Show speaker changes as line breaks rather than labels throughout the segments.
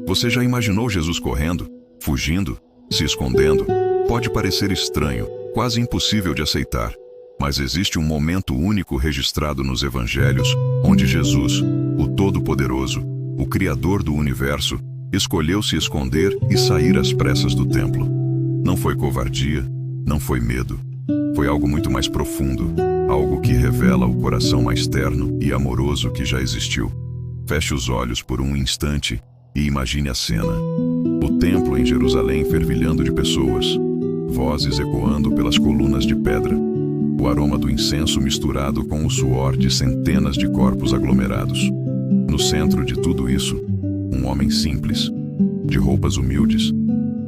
Você já imaginou Jesus correndo, fugindo, se escondendo? Pode parecer estranho, quase impossível de aceitar, mas existe um momento único registrado nos Evangelhos, onde Jesus, o Todo-Poderoso, o Criador do Universo, escolheu se esconder e sair às pressas do templo. Não foi covardia, não foi medo. Foi algo muito mais profundo, algo que revela o coração mais terno e amoroso que já existiu. Feche os olhos por um instante e imagine a cena. O templo em Jerusalém fervilhando de pessoas, vozes ecoando pelas colunas de pedra, o aroma do incenso misturado com o suor de centenas de corpos aglomerados. No centro de tudo isso, um homem simples, de roupas humildes,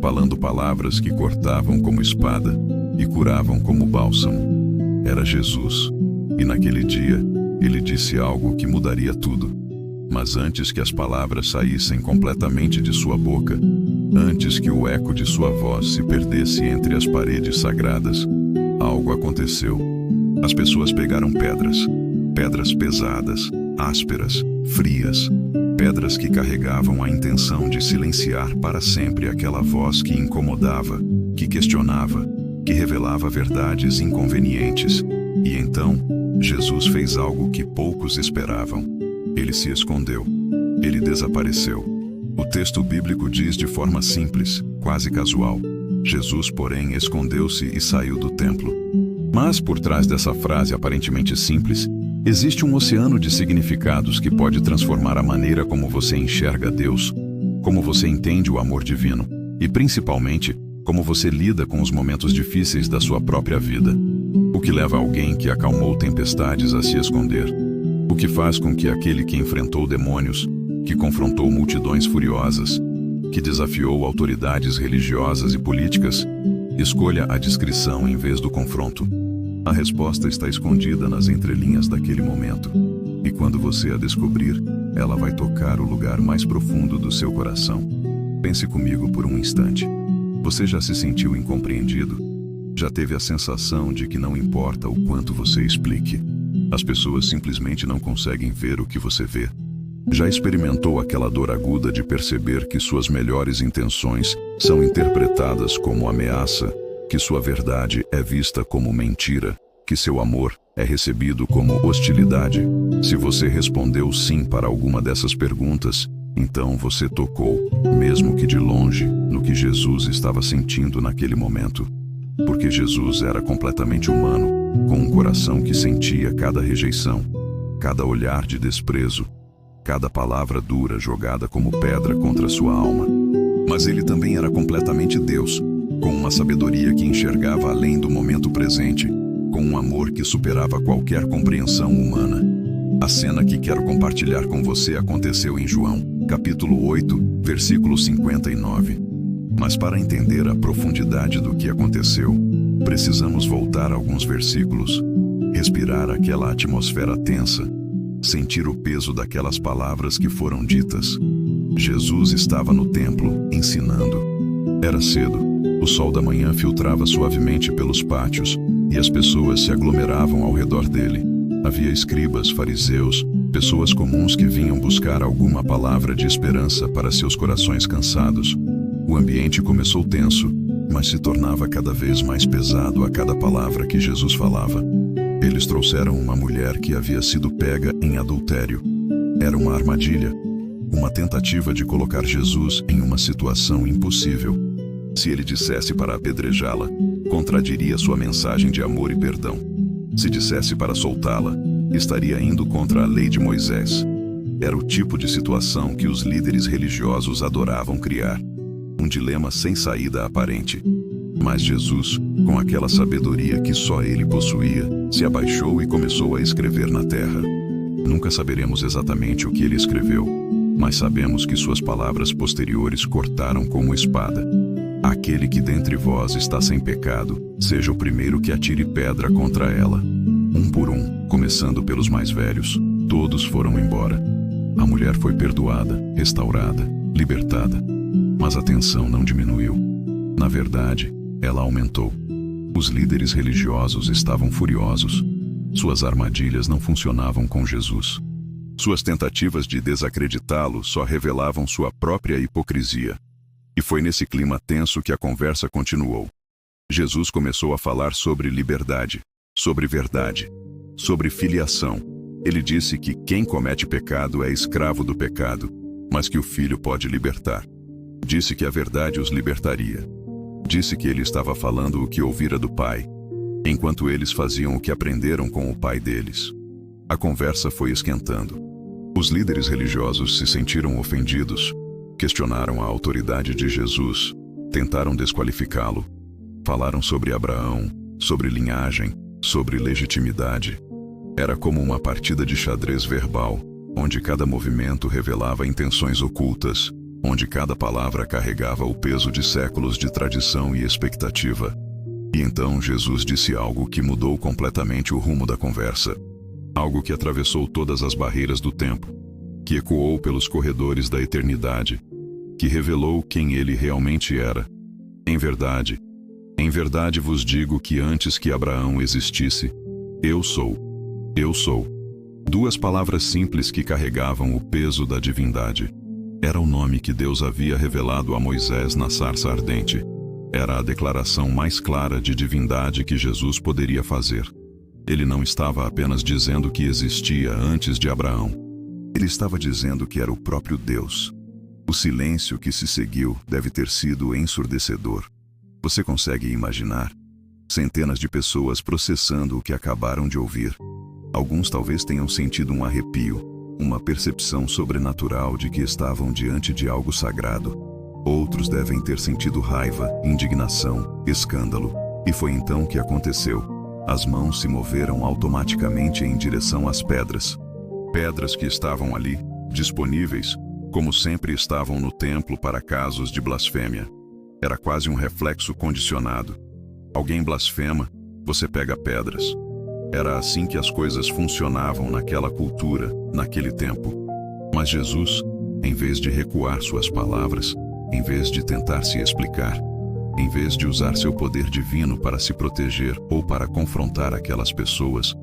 falando palavras que cortavam como espada e curavam como bálsamo. Era Jesus, e naquele dia ele disse algo que mudaria tudo. Mas antes que as palavras saíssem completamente de sua boca, antes que o eco de sua voz se perdesse entre as paredes sagradas, algo aconteceu. As pessoas pegaram pedras, pedras pesadas, ásperas, frias, pedras que carregavam a intenção de silenciar para sempre aquela voz que incomodava, que questionava, que revelava verdades inconvenientes. E então, Jesus fez algo que poucos esperavam. Ele se escondeu. Ele desapareceu. O texto bíblico diz de forma simples, quase casual. Jesus, porém, escondeu-se e saiu do templo. Mas por trás dessa frase aparentemente simples, existe um oceano de significados que pode transformar a maneira como você enxerga Deus, como você entende o amor divino e, principalmente, como você lida com os momentos difíceis da sua própria vida. O que leva alguém que acalmou tempestades a se esconder? O que faz com que aquele que enfrentou demônios, que confrontou multidões furiosas, que desafiou autoridades religiosas e políticas, escolha a discrição em vez do confronto? A resposta está escondida nas entrelinhas daquele momento. E quando você a descobrir, ela vai tocar o lugar mais profundo do seu coração. Pense comigo por um instante. Você já se sentiu incompreendido? Já teve a sensação de que não importa o quanto você explique, as pessoas simplesmente não conseguem ver o que você vê? Já experimentou aquela dor aguda de perceber que suas melhores intenções são interpretadas como ameaça, que sua verdade é vista como mentira, que seu amor é recebido como hostilidade? Se você respondeu sim para alguma dessas perguntas, então você tocou, mesmo que de longe, no que Jesus estava sentindo naquele momento. Porque Jesus era completamente humano, com um coração que sentia cada rejeição, cada olhar de desprezo, cada palavra dura jogada como pedra contra sua alma. Mas ele também era completamente Deus, com uma sabedoria que enxergava além do momento presente, com um amor que superava qualquer compreensão humana. A cena que quero compartilhar com você aconteceu em João, capítulo 8, versículo 59. Mas para entender a profundidade do que aconteceu, precisamos voltar alguns versículos, respirar aquela atmosfera tensa, sentir o peso daquelas palavras que foram ditas. Jesus estava no templo, ensinando. Era cedo, o sol da manhã filtrava suavemente pelos pátios, e as pessoas se aglomeravam ao redor dele. Havia escribas, fariseus, pessoas comuns que vinham buscar alguma palavra de esperança para seus corações cansados. O ambiente começou tenso, mas se tornava cada vez mais pesado a cada palavra que Jesus falava. Eles trouxeram uma mulher que havia sido pega em adultério. Era uma armadilha, uma tentativa de colocar Jesus em uma situação impossível. Se ele dissesse para apedrejá-la, contradiria sua mensagem de amor e perdão. Se dissesse para soltá-la, estaria indo contra a lei de Moisés. Era o tipo de situação que os líderes religiosos adoravam criar. Um dilema sem saída aparente. Mas Jesus, com aquela sabedoria que só ele possuía, se abaixou e começou a escrever na terra. Nunca saberemos exatamente o que ele escreveu, mas sabemos que suas palavras posteriores cortaram como espada. Aquele que dentre vós está sem pecado, seja o primeiro que atire pedra contra ela. Um por um, começando pelos mais velhos, todos foram embora. A mulher foi perdoada, restaurada, libertada. Mas a tensão não diminuiu. Na verdade, ela aumentou. Os líderes religiosos estavam furiosos. Suas armadilhas não funcionavam com Jesus. Suas tentativas de desacreditá-lo só revelavam sua própria hipocrisia. E foi nesse clima tenso que a conversa continuou. Jesus começou a falar sobre liberdade, sobre verdade, sobre filiação. Ele disse que quem comete pecado é escravo do pecado, mas que o Filho pode libertar. Disse que a verdade os libertaria. Disse que ele estava falando o que ouvira do Pai, enquanto eles faziam o que aprenderam com o pai deles. A conversa foi esquentando. Os líderes religiosos se sentiram ofendidos, questionaram a autoridade de Jesus, tentaram desqualificá-lo. Falaram sobre Abraão, sobre linhagem, sobre legitimidade. Era como uma partida de xadrez verbal, onde cada movimento revelava intenções ocultas, onde cada palavra carregava o peso de séculos de tradição e expectativa. E então Jesus disse algo que mudou completamente o rumo da conversa. Algo que atravessou todas as barreiras do tempo, que ecoou pelos corredores da eternidade, que revelou quem ele realmente era. Em verdade vos digo que antes que Abraão existisse, eu sou. Eu sou. Duas palavras simples que carregavam o peso da divindade. Era o nome que Deus havia revelado a Moisés na sarça ardente. Era a declaração mais clara de divindade que Jesus poderia fazer. Ele não estava apenas dizendo que existia antes de Abraão. Ele estava dizendo que era o próprio Deus. O silêncio que se seguiu deve ter sido ensurdecedor. Você consegue imaginar? Centenas de pessoas processando o que acabaram de ouvir. Alguns talvez tenham sentido um arrepio, uma percepção sobrenatural de que estavam diante de algo sagrado. Outros devem ter sentido raiva, indignação, escândalo. E foi então que aconteceu. As mãos se moveram automaticamente em direção às pedras. Pedras que estavam ali, disponíveis, como sempre estavam no templo para casos de blasfêmia. Era quase um reflexo condicionado. Alguém blasfema, você pega pedras. Era assim que as coisas funcionavam naquela cultura, naquele tempo. Mas Jesus, em vez de recuar suas palavras, em vez de tentar se explicar, em vez de usar seu poder divino para se proteger ou para confrontar aquelas pessoas,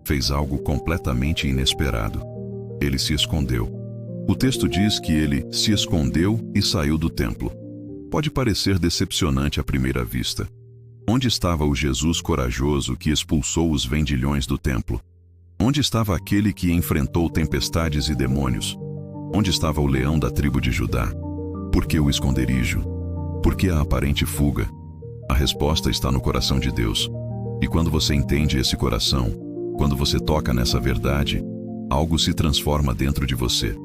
fez algo completamente inesperado. Ele se escondeu. O texto diz que ele se escondeu e saiu do templo. Pode parecer decepcionante à primeira vista. Onde estava o Jesus corajoso que expulsou os vendilhões do templo? Onde estava aquele que enfrentou tempestades e demônios? Onde estava o leão da tribo de Judá? Por que o esconderijo? Por que a aparente fuga? A resposta está no coração de Deus. E quando você entende esse coração, quando você toca nessa verdade, algo se transforma dentro de você.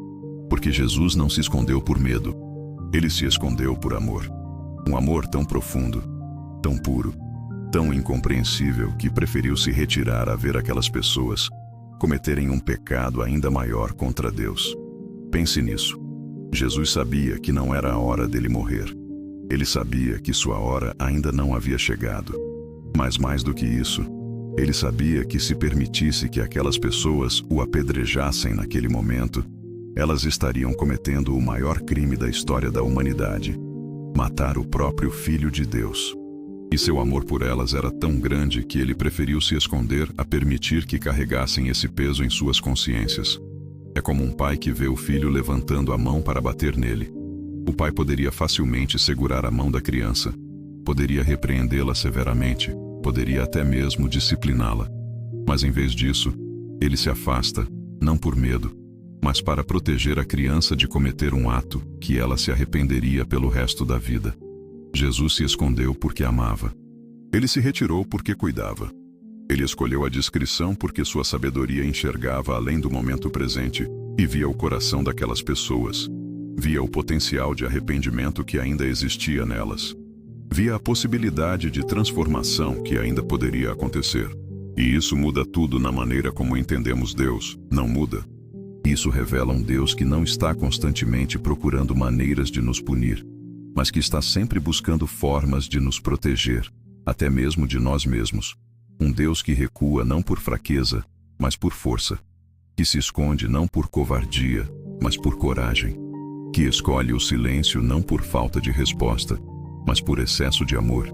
Porque Jesus não se escondeu por medo. Ele se escondeu por amor. Um amor tão profundo, tão puro, tão incompreensível que preferiu se retirar a ver aquelas pessoas cometerem um pecado ainda maior contra Deus. Pense nisso. Jesus sabia que não era a hora dele morrer. Ele sabia que sua hora ainda não havia chegado. Mas mais do que isso, ele sabia que se permitisse que aquelas pessoas o apedrejassem naquele momento, elas estariam cometendo o maior crime da história da humanidade: matar o próprio Filho de Deus. E seu amor por elas era tão grande que ele preferiu se esconder a permitir que carregassem esse peso em suas consciências. É como um pai que vê o filho levantando a mão para bater nele. O pai poderia facilmente segurar a mão da criança, poderia repreendê-la severamente, poderia até mesmo discipliná-la. Mas em vez disso, ele se afasta, não por medo, mas para proteger a criança de cometer um ato que ela se arrependeria pelo resto da vida. Jesus se escondeu porque amava. Ele se retirou porque cuidava. Ele escolheu a discrição porque sua sabedoria enxergava além do momento presente e via o coração daquelas pessoas. Via o potencial de arrependimento que ainda existia nelas. Via a possibilidade de transformação que ainda poderia acontecer. E isso muda tudo na maneira como entendemos Deus, não muda? Isso revela um Deus que não está constantemente procurando maneiras de nos punir, mas que está sempre buscando formas de nos proteger, até mesmo de nós mesmos. Um Deus que recua não por fraqueza, mas por força. Que se esconde não por covardia, mas por coragem. Que escolhe o silêncio não por falta de resposta, mas por excesso de amor.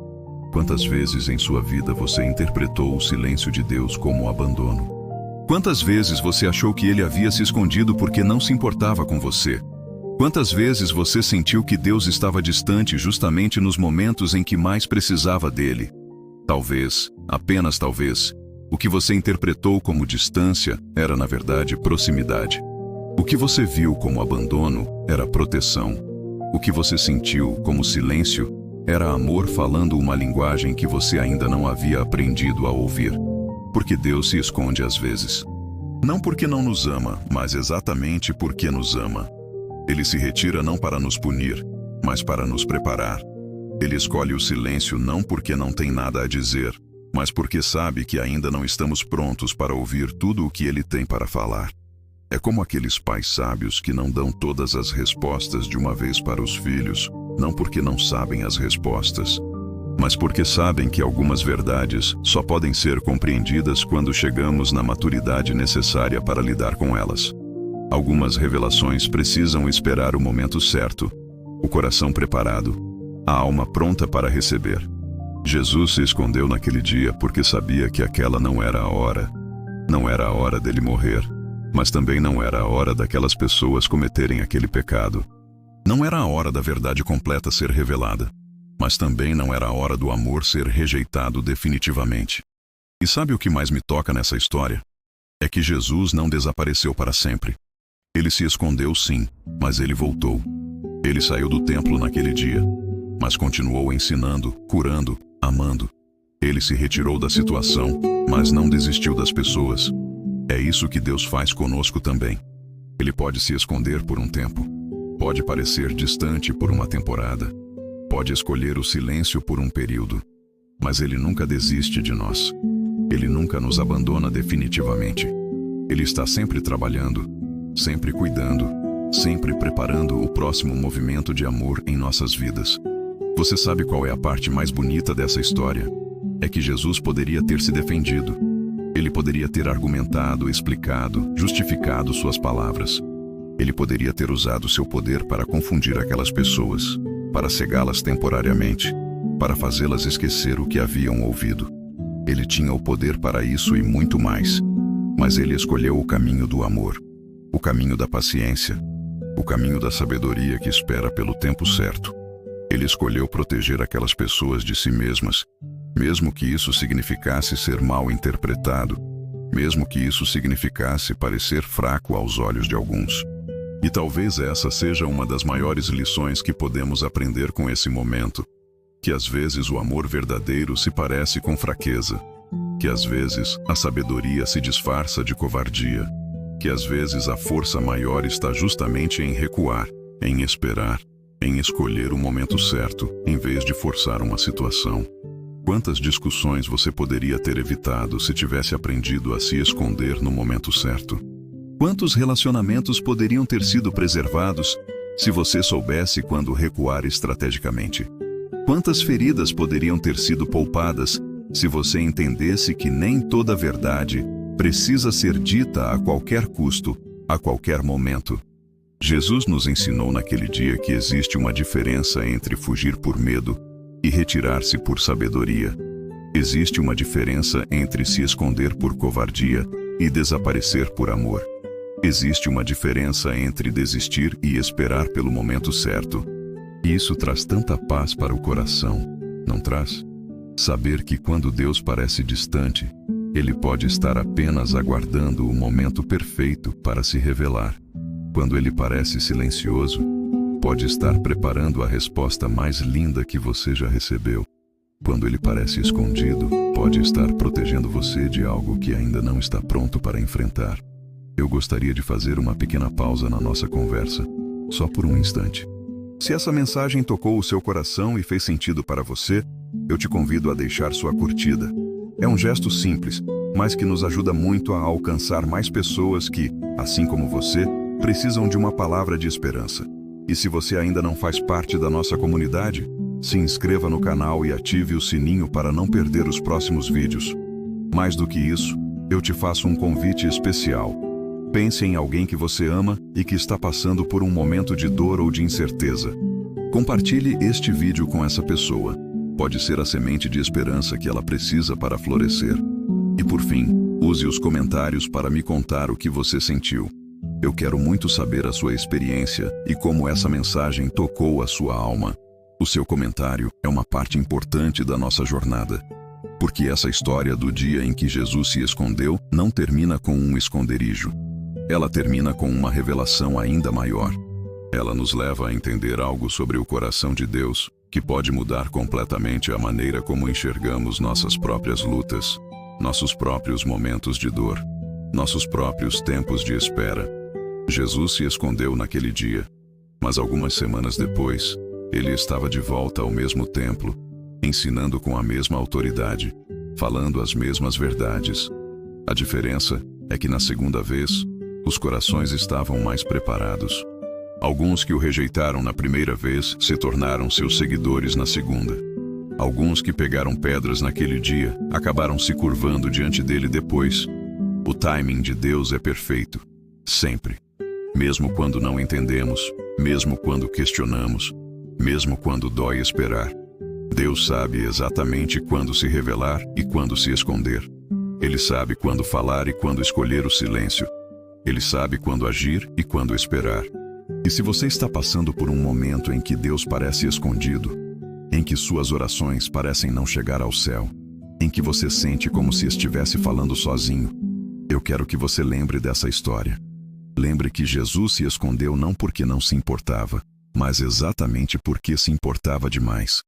Quantas vezes em sua vida você interpretou o silêncio de Deus como abandono? Quantas vezes você achou que ele havia se escondido porque não se importava com você? Quantas vezes você sentiu que Deus estava distante justamente nos momentos em que mais precisava dele? Talvez, apenas talvez, o que você interpretou como distância era na verdade proximidade. O que você viu como abandono era proteção. O que você sentiu como silêncio era amor falando uma linguagem que você ainda não havia aprendido a ouvir. Porque Deus se esconde às vezes. Não porque não nos ama, mas exatamente porque nos ama. Ele se retira não para nos punir, mas para nos preparar. Ele escolhe o silêncio não porque não tem nada a dizer, mas porque sabe que ainda não estamos prontos para ouvir tudo o que ele tem para falar. É como aqueles pais sábios que não dão todas as respostas de uma vez para os filhos, não porque não sabem as respostas, mas porque sabem que algumas verdades só podem ser compreendidas quando chegamos na maturidade necessária para lidar com elas. Algumas revelações precisam esperar o momento certo, o coração preparado, a alma pronta para receber. Jesus se escondeu naquele dia porque sabia que aquela não era a hora. Não era a hora dele morrer, mas também não era a hora daquelas pessoas cometerem aquele pecado. Não era a hora da verdade completa ser revelada, mas também não era a hora do amor ser rejeitado definitivamente. E sabe o que mais me toca nessa história? É que Jesus não desapareceu para sempre. Ele se escondeu sim, mas ele voltou. Ele saiu do templo naquele dia, mas continuou ensinando, curando, amando. Ele se retirou da situação, mas não desistiu das pessoas. É isso que Deus faz conosco também. Ele pode se esconder por um tempo, pode parecer distante por uma temporada, pode escolher o silêncio por um período, mas Ele nunca desiste de nós. Ele nunca nos abandona definitivamente. Ele está sempre trabalhando, sempre cuidando, sempre preparando o próximo movimento de amor em nossas vidas. Você sabe qual é a parte mais bonita dessa história? É que Jesus poderia ter se defendido. Ele poderia ter argumentado, explicado, justificado suas palavras. Ele poderia ter usado seu poder para confundir aquelas pessoas, para cegá-las temporariamente, para fazê-las esquecer o que haviam ouvido. Ele tinha o poder para isso e muito mais. Mas ele escolheu o caminho do amor, o caminho da paciência, o caminho da sabedoria que espera pelo tempo certo. Ele escolheu proteger aquelas pessoas de si mesmas, mesmo que isso significasse ser mal interpretado, mesmo que isso significasse parecer fraco aos olhos de alguns. E talvez essa seja uma das maiores lições que podemos aprender com esse momento, que às vezes o amor verdadeiro se parece com fraqueza, que às vezes a sabedoria se disfarça de covardia, que às vezes a força maior está justamente em recuar, em esperar, em escolher o momento certo, em vez de forçar uma situação. Quantas discussões você poderia ter evitado se tivesse aprendido a se esconder no momento certo? Quantos relacionamentos poderiam ter sido preservados se você soubesse quando recuar estrategicamente? Quantas feridas poderiam ter sido poupadas se você entendesse que nem toda verdade precisa ser dita a qualquer custo, a qualquer momento? Jesus nos ensinou naquele dia que existe uma diferença entre fugir por medo e retirar-se por sabedoria. Existe uma diferença entre se esconder por covardia e desaparecer por amor. Existe uma diferença entre desistir e esperar pelo momento certo. E isso traz tanta paz para o coração, não traz? Saber que quando Deus parece distante, Ele pode estar apenas aguardando o momento perfeito para se revelar. Quando Ele parece silencioso, pode estar preparando a resposta mais linda que você já recebeu. Quando Ele parece escondido, pode estar protegendo você de algo que ainda não está pronto para enfrentar. Eu gostaria de fazer uma pequena pausa na nossa conversa, só por um instante. Se essa mensagem tocou o seu coração e fez sentido para você, eu te convido a deixar sua curtida. É um gesto simples, mas que nos ajuda muito a alcançar mais pessoas que, assim como você, precisam de uma palavra de esperança. E se você ainda não faz parte da nossa comunidade, se inscreva no canal e ative o sininho para não perder os próximos vídeos. Mais do que isso, eu te faço um convite especial. Pense em alguém que você ama e que está passando por um momento de dor ou de incerteza. Compartilhe este vídeo com essa pessoa. Pode ser a semente de esperança que ela precisa para florescer. E por fim, Use os comentários para me contar o que você sentiu. Eu quero muito saber a sua experiência e como essa mensagem tocou a sua alma. O seu comentário é uma parte importante da nossa jornada. Porque essa história do dia em que Jesus se escondeu não termina com um esconderijo. Ela termina com uma revelação ainda maior. Ela nos leva a entender algo sobre o coração de Deus, que pode mudar completamente a maneira como enxergamos nossas próprias lutas, nossos próprios momentos de dor, nossos próprios tempos de espera. Jesus se escondeu naquele dia, mas algumas semanas depois, ele estava de volta ao mesmo templo, ensinando com a mesma autoridade, falando as mesmas verdades. A diferença é que na segunda vez, os corações estavam mais preparados. Alguns que o rejeitaram na primeira vez se tornaram seus seguidores na segunda. Alguns que pegaram pedras naquele dia acabaram se curvando diante dele depois. O timing de Deus é perfeito, sempre. Mesmo quando não entendemos, mesmo quando questionamos, mesmo quando dói esperar. Deus sabe exatamente quando se revelar e quando se esconder. Ele sabe quando falar e quando escolher o silêncio. Ele sabe quando agir e quando esperar. E se você está passando por um momento em que Deus parece escondido, em que suas orações parecem não chegar ao céu, em que você sente como se estivesse falando sozinho, eu quero que você lembre dessa história. Lembre que Jesus se escondeu não porque não se importava, mas exatamente porque se importava demais.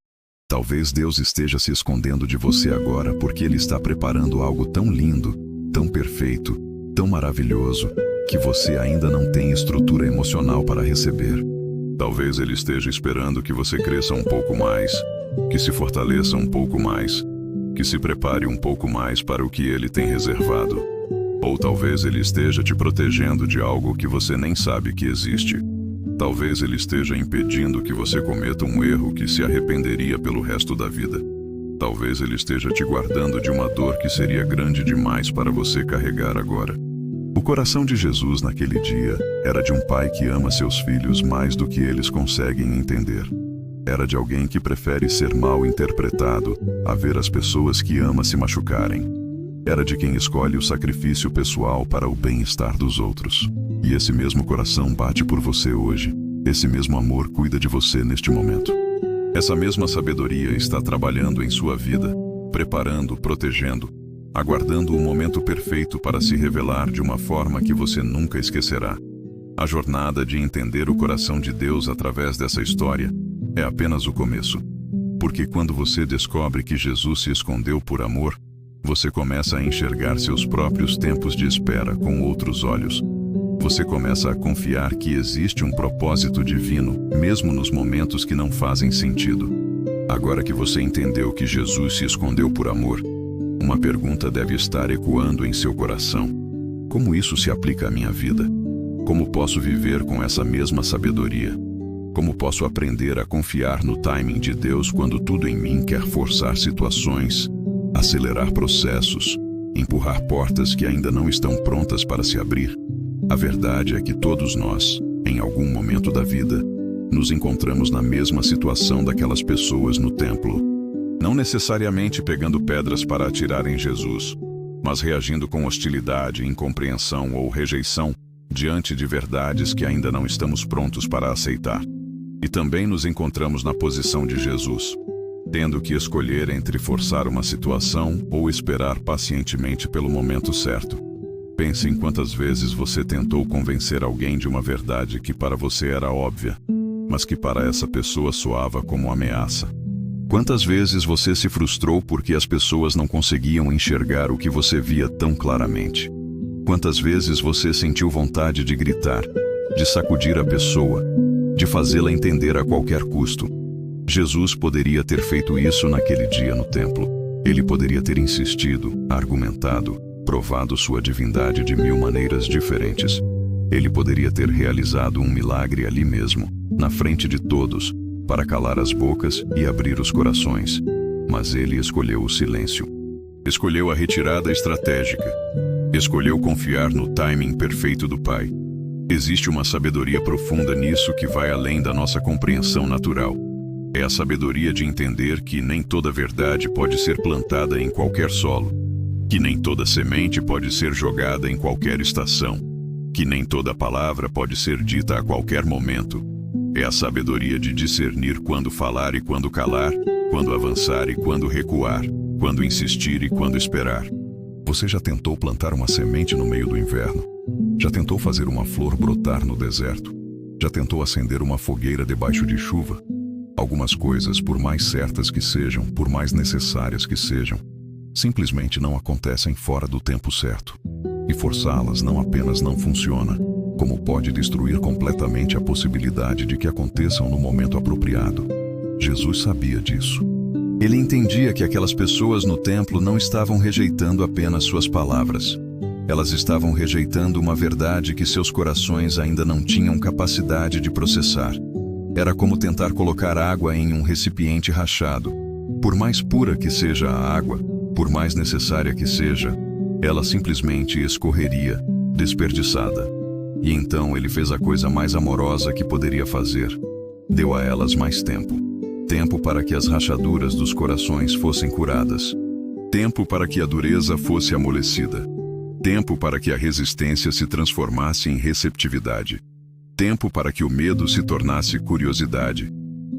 Talvez Deus esteja se escondendo de você agora porque Ele está preparando algo tão lindo, tão perfeito, tão maravilhoso, que você ainda não tem estrutura emocional para receber. Talvez Ele esteja esperando que você cresça um pouco mais, que se fortaleça um pouco mais, que se prepare um pouco mais para o que Ele tem reservado. Ou talvez Ele esteja te protegendo de algo que você nem sabe que existe. Talvez Ele esteja impedindo que você cometa um erro que se arrependeria pelo resto da vida. Talvez Ele esteja te guardando de uma dor que seria grande demais para você carregar agora. O coração de Jesus naquele dia era de um pai que ama seus filhos mais do que eles conseguem entender. Era de alguém que prefere ser mal interpretado a ver as pessoas que ama se machucarem. Era de quem escolhe o sacrifício pessoal para o bem-estar dos outros. E esse mesmo coração bate por você hoje. Esse mesmo amor cuida de você neste momento. Essa mesma sabedoria está trabalhando em sua vida, preparando, protegendo, aguardando o momento perfeito para se revelar de uma forma que você nunca esquecerá. A jornada de entender o coração de Deus através dessa história é apenas o começo. Porque quando você descobre que Jesus se escondeu por amor, você começa a enxergar seus próprios tempos de espera com outros olhos. Você começa a confiar que existe um propósito divino, mesmo nos momentos que não fazem sentido. Agora que você entendeu que Jesus se escondeu por amor, uma pergunta deve estar ecoando em seu coração. Como isso se aplica à minha vida? Como posso viver com essa mesma sabedoria? Como posso aprender a confiar no timing de Deus quando tudo em mim quer forçar situações, acelerar processos, empurrar portas que ainda não estão prontas para se abrir? A verdade é que todos nós, em algum momento da vida, nos encontramos na mesma situação daquelas pessoas no templo. Não necessariamente pegando pedras para atirar em Jesus, mas reagindo com hostilidade, incompreensão ou rejeição diante de verdades que ainda não estamos prontos para aceitar. E também nos encontramos na posição de Jesus, tendo que escolher entre forçar uma situação ou esperar pacientemente pelo momento certo. Pense em quantas vezes você tentou convencer alguém de uma verdade que para você era óbvia, mas que para essa pessoa soava como ameaça. Quantas vezes você se frustrou porque as pessoas não conseguiam enxergar o que você via tão claramente? Quantas vezes você sentiu vontade de gritar, de sacudir a pessoa, de fazê-la entender a qualquer custo? Jesus poderia ter feito isso naquele dia no templo. Ele poderia ter insistido, argumentado, provado sua divindade de 1000 maneiras diferentes. Ele poderia ter realizado um milagre ali mesmo, na frente de todos, para calar as bocas e abrir os corações. Mas ele escolheu o silêncio. Escolheu a retirada estratégica. Escolheu confiar no timing perfeito do Pai. Existe uma sabedoria profunda nisso que vai além da nossa compreensão natural. É a sabedoria de entender que nem toda verdade pode ser plantada em qualquer solo. que nem toda semente pode ser jogada em qualquer estação, que nem toda palavra pode ser dita a qualquer momento. É a sabedoria de discernir quando falar e quando calar, quando avançar e quando recuar, quando insistir e quando esperar. Você já tentou plantar uma semente no meio do inverno? Já tentou fazer uma flor brotar no deserto? Já tentou acender uma fogueira debaixo de chuva? Algumas coisas, por mais certas que sejam, por mais necessárias que sejam, simplesmente não acontecem fora do tempo certo. E forçá-las não apenas não funciona, como pode destruir completamente a possibilidade de que aconteçam no momento apropriado. Jesus sabia disso. Ele entendia que aquelas pessoas no templo não estavam rejeitando apenas suas palavras. Elas estavam rejeitando uma verdade que seus corações ainda não tinham capacidade de processar. Era como tentar colocar água em um recipiente rachado. Por mais pura que seja a água, por mais necessária que seja, ela simplesmente escorreria, desperdiçada. E então ele fez a coisa mais amorosa que poderia fazer. Deu a elas mais tempo. Tempo para que as rachaduras dos corações fossem curadas. Tempo para que a dureza fosse amolecida. Tempo para que a resistência se transformasse em receptividade. Tempo para que o medo se tornasse curiosidade.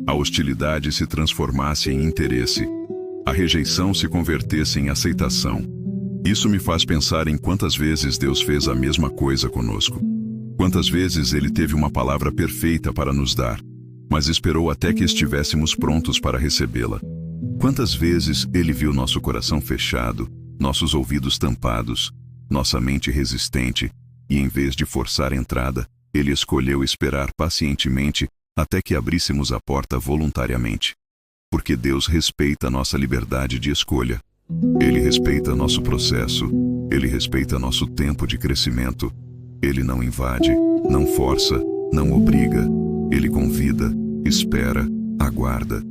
A hostilidade se transformasse em interesse. A rejeição se convertesse em aceitação. Isso me faz pensar em quantas vezes Deus fez a mesma coisa conosco. Quantas vezes Ele teve uma palavra perfeita para nos dar, mas esperou até que estivéssemos prontos para recebê-la. Quantas vezes Ele viu nosso coração fechado, nossos ouvidos tampados, nossa mente resistente, e em vez de forçar a entrada, Ele escolheu esperar pacientemente até que abríssemos a porta voluntariamente. Porque Deus respeita nossa liberdade de escolha. Ele respeita nosso processo. Ele respeita nosso tempo de crescimento. Ele não invade, não força, não obriga. Ele convida, espera, aguarda.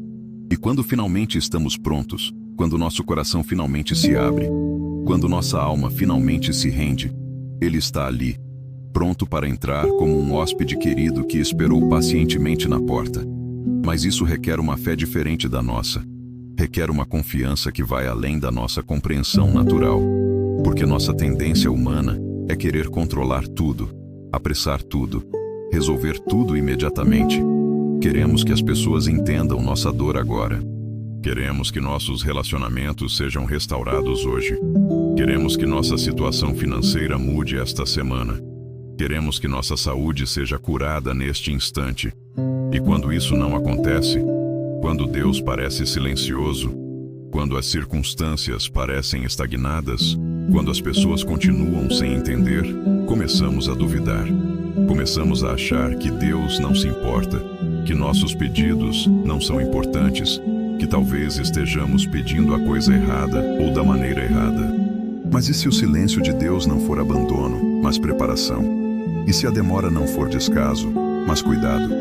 E quando finalmente estamos prontos, quando nosso coração finalmente se abre, quando nossa alma finalmente se rende, Ele está ali, pronto para entrar como um hóspede querido que esperou pacientemente na porta. Mas isso requer uma fé diferente da nossa. Requer uma confiança que vai além da nossa compreensão natural. Porque nossa tendência humana é querer controlar tudo, apressar tudo, resolver tudo imediatamente. Queremos que as pessoas entendam nossa dor agora. Queremos que nossos relacionamentos sejam restaurados hoje. Queremos que nossa situação financeira mude esta semana. Queremos que nossa saúde seja curada neste instante. E quando isso não acontece, quando Deus parece silencioso, quando as circunstâncias parecem estagnadas, quando as pessoas continuam sem entender, começamos a duvidar. Começamos a achar que Deus não se importa, que nossos pedidos não são importantes, que talvez estejamos pedindo a coisa errada ou da maneira errada. Mas e se o silêncio de Deus não for abandono, mas preparação? E se a demora não for descaso, mas cuidado?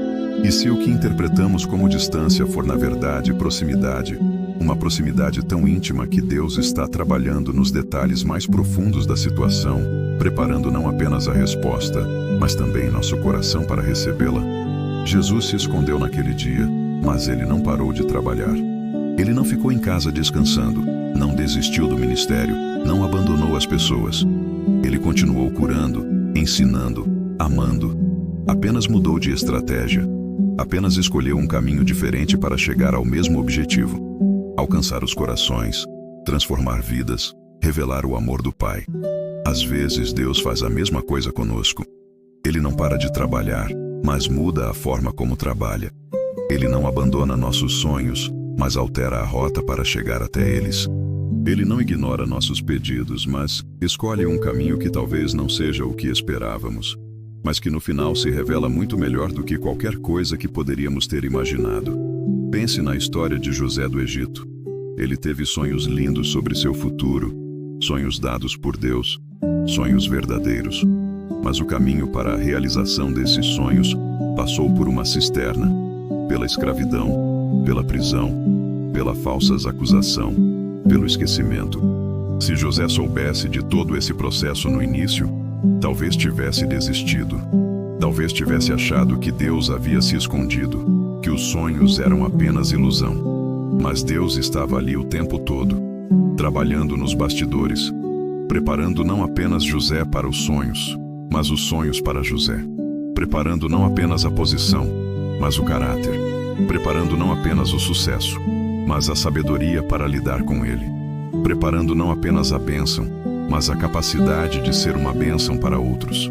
E se o que interpretamos como distância for na verdade proximidade, uma proximidade tão íntima que Deus está trabalhando nos detalhes mais profundos da situação, preparando não apenas a resposta, mas também nosso coração para recebê-la? Jesus se escondeu naquele dia, mas Ele não parou de trabalhar. Ele não ficou em casa descansando, não desistiu do ministério, não abandonou as pessoas. Ele continuou curando, ensinando, amando. Apenas mudou de estratégia. Apenas escolheu um caminho diferente para chegar ao mesmo objetivo: alcançar os corações, transformar vidas, revelar o amor do Pai. Às vezes Deus faz a mesma coisa conosco. Ele não para de trabalhar, mas muda a forma como trabalha. Ele não abandona nossos sonhos, mas altera a rota para chegar até eles. Ele não ignora nossos pedidos, mas escolhe um caminho que talvez não seja o que esperávamos, mas que no final se revela muito melhor do que qualquer coisa que poderíamos ter imaginado. Pense na história de José do Egito. Ele teve sonhos lindos sobre seu futuro, sonhos dados por Deus, sonhos verdadeiros. Mas o caminho para a realização desses sonhos passou por uma cisterna, pela escravidão, pela prisão, pela falsa acusação, pelo esquecimento. Se José soubesse de todo esse processo no início, talvez tivesse desistido. Talvez tivesse achado que Deus havia se escondido, que os sonhos eram apenas ilusão. Mas Deus estava ali o tempo todo, trabalhando nos bastidores, preparando não apenas José para os sonhos, mas os sonhos para José, preparando não apenas a posição, mas o caráter, preparando não apenas o sucesso, mas a sabedoria para lidar com ele, preparando não apenas a bênção, mas a capacidade de ser uma bênção para outros.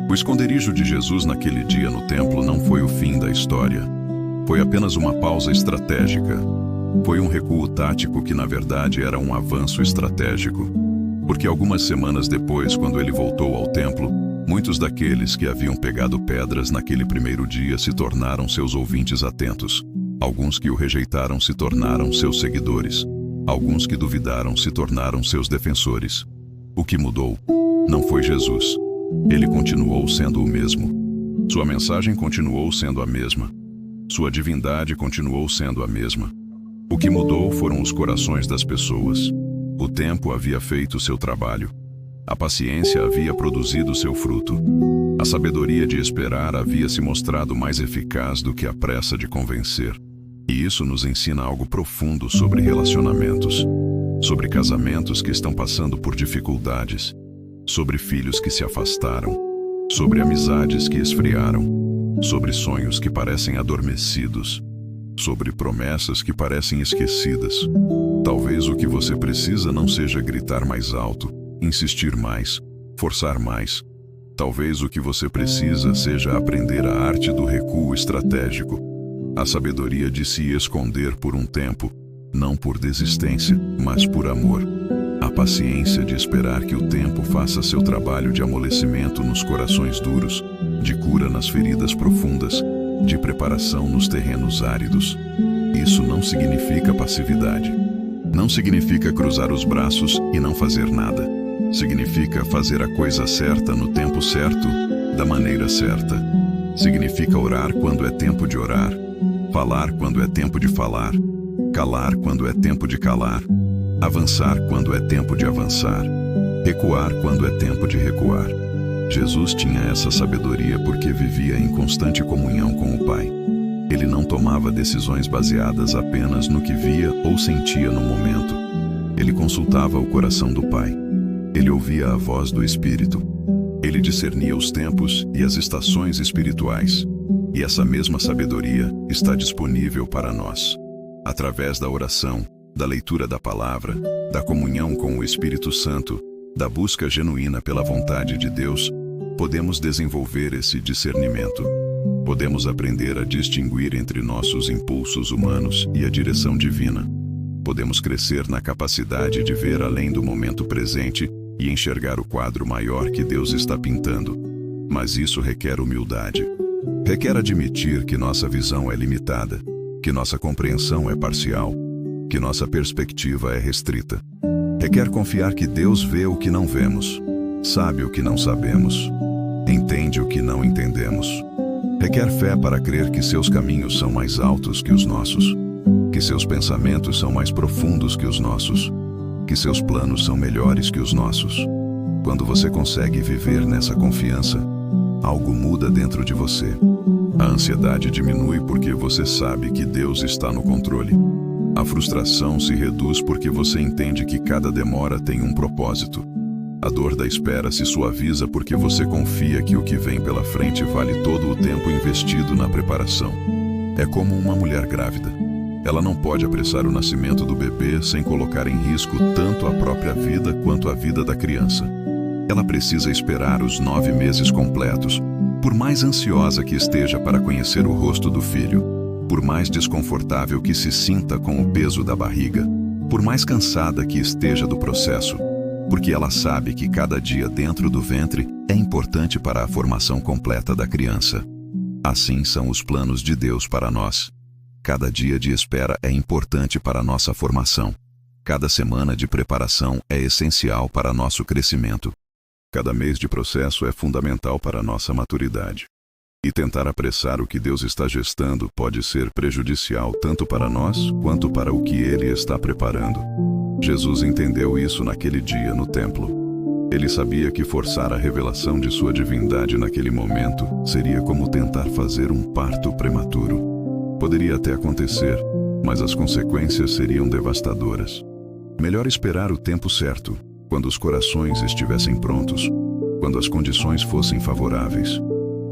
O esconderijo de Jesus naquele dia no templo não foi o fim da história. Foi apenas uma pausa estratégica. Foi um recuo tático que, na verdade, era um avanço estratégico. Porque algumas semanas depois, quando ele voltou ao templo, muitos daqueles que haviam pegado pedras naquele primeiro dia se tornaram seus ouvintes atentos. Alguns que o rejeitaram se tornaram seus seguidores. Alguns que duvidaram se tornaram seus defensores. O que mudou não foi Jesus. Ele continuou sendo o mesmo. Sua mensagem continuou sendo a mesma. Sua divindade continuou sendo a mesma. O que mudou foram os corações das pessoas. O tempo havia feito seu trabalho. A paciência havia produzido seu fruto. A sabedoria de esperar havia se mostrado mais eficaz do que a pressa de convencer. E isso nos ensina algo profundo sobre relacionamentos, sobre casamentos que estão passando por dificuldades, sobre filhos que se afastaram, sobre amizades que esfriaram, sobre sonhos que parecem adormecidos, sobre promessas que parecem esquecidas. Talvez o que você precisa não seja gritar mais alto, insistir mais, forçar mais. Talvez o que você precisa seja aprender a arte do recuo estratégico, a sabedoria de se esconder por um tempo, não por desistência, mas por amor. A paciência de esperar que o tempo faça seu trabalho de amolecimento nos corações duros, de cura nas feridas profundas, de preparação nos terrenos áridos. Isso não significa passividade. Não significa cruzar os braços e não fazer nada. Significa fazer a coisa certa no tempo certo, da maneira certa. Significa orar quando é tempo de orar, falar quando é tempo de falar, calar quando é tempo de calar, avançar quando é tempo de avançar, recuar quando é tempo de recuar. Jesus tinha essa sabedoria porque vivia em constante comunhão com o Pai. Ele não tomava decisões baseadas apenas no que via ou sentia no momento. Ele consultava o coração do Pai. Ele ouvia a voz do Espírito. Ele discernia os tempos e as estações espirituais. E essa mesma sabedoria está disponível para nós. Através da oração, da leitura da palavra, da comunhão com o Espírito Santo, da busca genuína pela vontade de Deus, podemos desenvolver esse discernimento. Podemos aprender a distinguir entre nossos impulsos humanos e a direção divina. Podemos crescer na capacidade de ver além do momento presente e enxergar o quadro maior que Deus está pintando. Mas isso requer humildade. Requer admitir que nossa visão é limitada, que nossa compreensão é parcial, que nossa perspectiva é restrita. Requer confiar que Deus vê o que não vemos, sabe o que não sabemos, entende o que não entendemos. Requer fé para crer que seus caminhos são mais altos que os nossos, que seus pensamentos são mais profundos que os nossos, que seus planos são melhores que os nossos. Quando você consegue viver nessa confiança, algo muda dentro de você. A ansiedade diminui porque você sabe que Deus está no controle. A frustração se reduz porque você entende que cada demora tem um propósito. A dor da espera se suaviza porque você confia que o que vem pela frente vale todo o tempo investido na preparação. É como uma mulher grávida. Ela não pode apressar o nascimento do bebê sem colocar em risco tanto a própria vida quanto a vida da criança. Ela precisa esperar os 9 meses completos, por mais ansiosa que esteja para conhecer o rosto do filho, por mais desconfortável que se sinta com o peso da barriga, por mais cansada que esteja do processo, porque ela sabe que cada dia dentro do ventre é importante para a formação completa da criança. Assim são os planos de Deus para nós. Cada dia de espera é importante para a nossa formação. Cada semana de preparação é essencial para nosso crescimento. Cada mês de processo é fundamental para a nossa maturidade. E tentar apressar o que Deus está gestando pode ser prejudicial tanto para nós quanto para o que Ele está preparando. Jesus entendeu isso naquele dia no templo. Ele sabia que forçar a revelação de sua divindade naquele momento seria como tentar fazer um parto prematuro. Poderia até acontecer, mas as consequências seriam devastadoras. Melhor esperar o tempo certo, quando os corações estivessem prontos, quando as condições fossem favoráveis,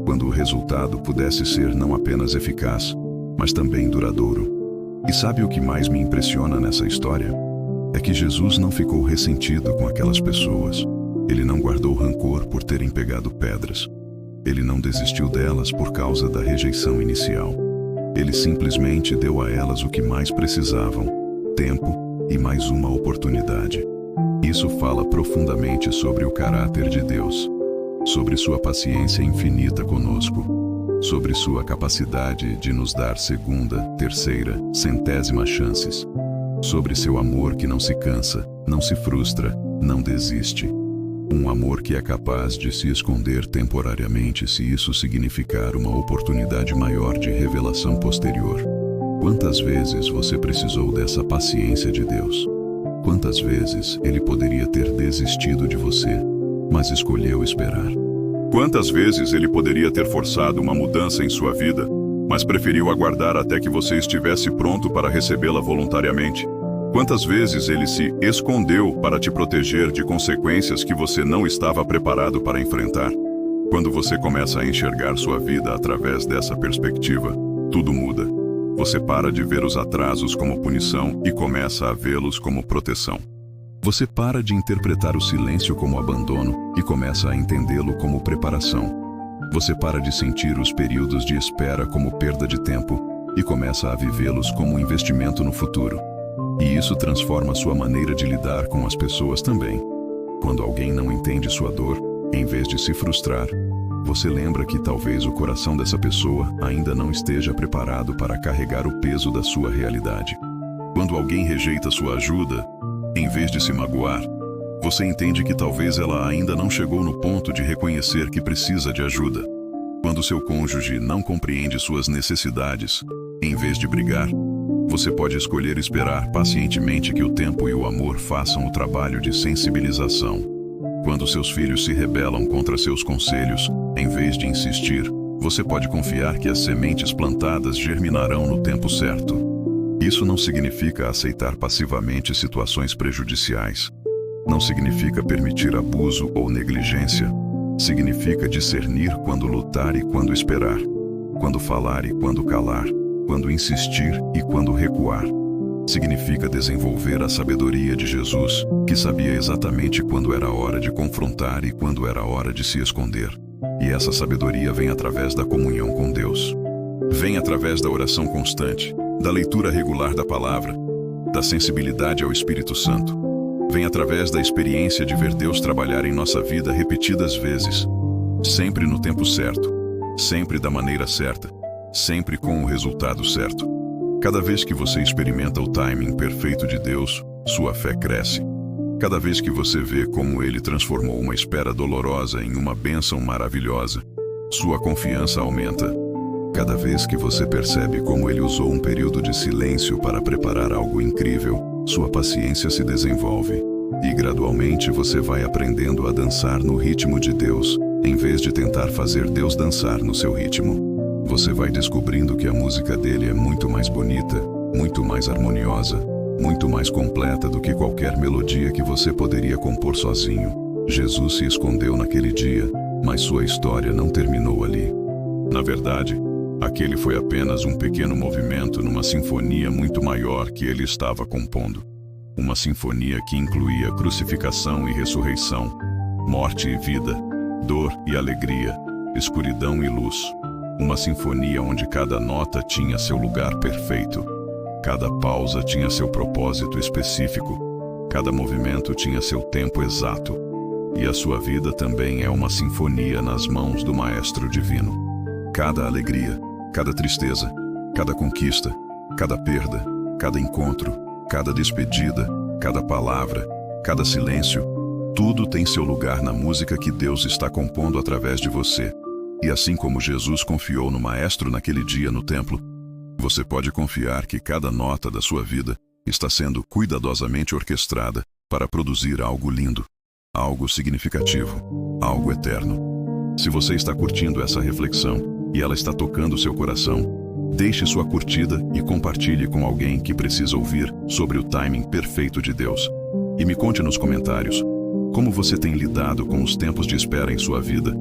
quando o resultado pudesse ser não apenas eficaz, mas também duradouro. E sabe o que mais me impressiona nessa história? É que Jesus não ficou ressentido com aquelas pessoas. Ele não guardou rancor por terem pegado pedras. Ele não desistiu delas por causa da rejeição inicial. Ele simplesmente deu a elas o que mais precisavam: tempo e mais uma oportunidade. Isso fala profundamente sobre o caráter de Deus, sobre sua paciência infinita conosco, sobre sua capacidade de nos dar segunda, terceira, centésima chances, sobre seu amor que não se cansa, não se frustra, não desiste. Um amor que é capaz de se esconder temporariamente se isso significar uma oportunidade maior de revelação posterior. Quantas vezes você precisou dessa paciência de Deus? Quantas vezes ele poderia ter desistido de você, mas escolheu esperar? Quantas vezes ele poderia ter forçado uma mudança em sua vida, mas preferiu aguardar até que você estivesse pronto para recebê-la voluntariamente? Quantas vezes ele se escondeu para te proteger de consequências que você não estava preparado para enfrentar? Quando você começa a enxergar sua vida através dessa perspectiva, tudo muda. Você para de ver os atrasos como punição e começa a vê-los como proteção. Você para de interpretar o silêncio como abandono e começa a entendê-lo como preparação. Você para de sentir os períodos de espera como perda de tempo e começa a vivê-los como um investimento no futuro. E isso transforma sua maneira de lidar com as pessoas também. Quando alguém não entende sua dor, em vez de se frustrar, você lembra que talvez o coração dessa pessoa ainda não esteja preparado para carregar o peso da sua realidade. Quando alguém rejeita sua ajuda, em vez de se magoar, você entende que talvez ela ainda não chegou no ponto de reconhecer que precisa de ajuda. Quando seu cônjuge não compreende suas necessidades, em vez de brigar, você pode escolher esperar pacientemente que o tempo e o amor façam o trabalho de sensibilização. Quando seus filhos se rebelam contra seus conselhos, em vez de insistir, você pode confiar que as sementes plantadas germinarão no tempo certo. Isso não significa aceitar passivamente situações prejudiciais. Não significa permitir abuso ou negligência. Significa discernir quando lutar e quando esperar, quando falar e quando calar, quando insistir e quando recuar. Significa desenvolver a sabedoria de Jesus, que sabia exatamente quando era hora de confrontar e quando era hora de se esconder. E essa sabedoria vem através da comunhão com Deus. Vem através da oração constante, da leitura regular da palavra, da sensibilidade ao Espírito Santo. Vem através da experiência de ver Deus trabalhar em nossa vida repetidas vezes, sempre no tempo certo, sempre da maneira certa, sempre com o resultado certo. Cada vez que você experimenta o timing perfeito de Deus, sua fé cresce. Cada vez que você vê como Ele transformou uma espera dolorosa em uma bênção maravilhosa, sua confiança aumenta. Cada vez que você percebe como Ele usou um período de silêncio para preparar algo incrível, sua paciência se desenvolve. E gradualmente você vai aprendendo a dançar no ritmo de Deus, em vez de tentar fazer Deus dançar no seu ritmo. Você vai descobrindo que a música dele é muito mais bonita, muito mais harmoniosa, muito mais completa do que qualquer melodia que você poderia compor sozinho. Jesus se escondeu naquele dia, mas sua história não terminou ali. Na verdade, aquele foi apenas um pequeno movimento numa sinfonia muito maior que ele estava compondo. Uma sinfonia que incluía crucificação e ressurreição, morte e vida, dor e alegria, escuridão e luz. Uma sinfonia onde cada nota tinha seu lugar perfeito. Cada pausa tinha seu propósito específico. Cada movimento tinha seu tempo exato. E a sua vida também é uma sinfonia nas mãos do Maestro Divino. Cada alegria, cada tristeza, cada conquista, cada perda, cada encontro, cada despedida, cada palavra, cada silêncio, tudo tem seu lugar na música que Deus está compondo através de você. E assim como Jesus confiou no Maestro naquele dia no templo, você pode confiar que cada nota da sua vida está sendo cuidadosamente orquestrada para produzir algo lindo, algo significativo, algo eterno. Se você está curtindo essa reflexão e ela está tocando seu coração, deixe sua curtida e compartilhe com alguém que precisa ouvir sobre o timing perfeito de Deus. E me conte nos comentários, Como você tem lidado com os tempos de espera em sua vida?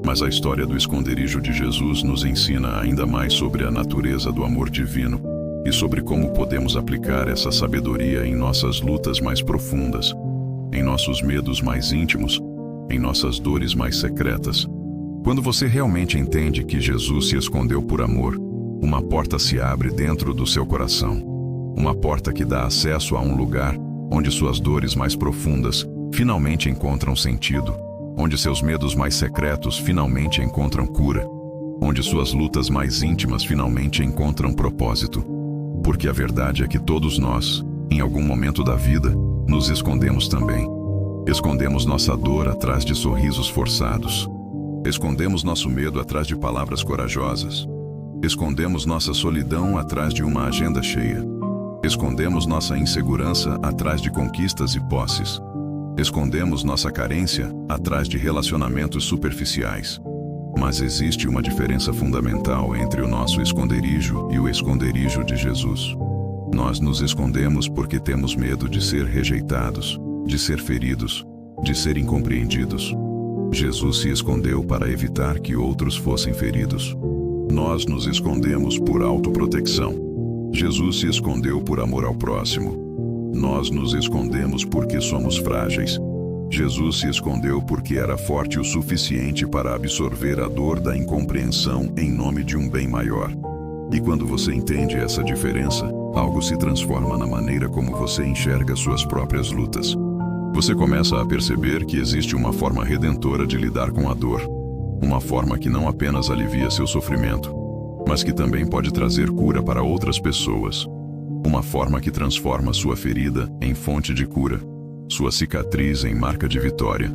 Mas a história do esconderijo de Jesus nos ensina ainda mais sobre a natureza do amor divino e sobre como podemos aplicar essa sabedoria em nossas lutas mais profundas, em nossos medos mais íntimos, em nossas dores mais secretas. Quando você realmente entende que Jesus se escondeu por amor, uma porta se abre dentro do seu coração. Uma porta que dá acesso a um lugar onde suas dores mais profundas finalmente encontram sentido, onde seus medos mais secretos finalmente encontram cura, onde suas lutas mais íntimas finalmente encontram propósito. Porque a verdade é que todos nós, em algum momento da vida, nos escondemos também. Escondemos nossa dor atrás de sorrisos forçados. Escondemos nosso medo atrás de palavras corajosas. Escondemos nossa solidão atrás de uma agenda cheia. Escondemos nossa insegurança atrás de conquistas e posses. Escondemos nossa carência atrás de relacionamentos superficiais. Mas existe uma diferença fundamental entre o nosso esconderijo e o esconderijo de Jesus. Nós nos escondemos porque temos medo de ser rejeitados, de ser feridos, de ser incompreendidos. Jesus se escondeu para evitar que outros fossem feridos. Nós nos escondemos por autoproteção. Jesus se escondeu por amor ao próximo. Nós nos escondemos porque somos frágeis. Jesus se escondeu porque era forte o suficiente para absorver a dor da incompreensão em nome de um bem maior. E quando você entende essa diferença, algo se transforma na maneira como você enxerga suas próprias lutas. Você começa a perceber que existe uma forma redentora de lidar com a dor. Uma forma que não apenas alivia seu sofrimento, mas que também pode trazer cura para outras pessoas. Uma forma que transforma sua ferida em fonte de cura, sua cicatriz em marca de vitória,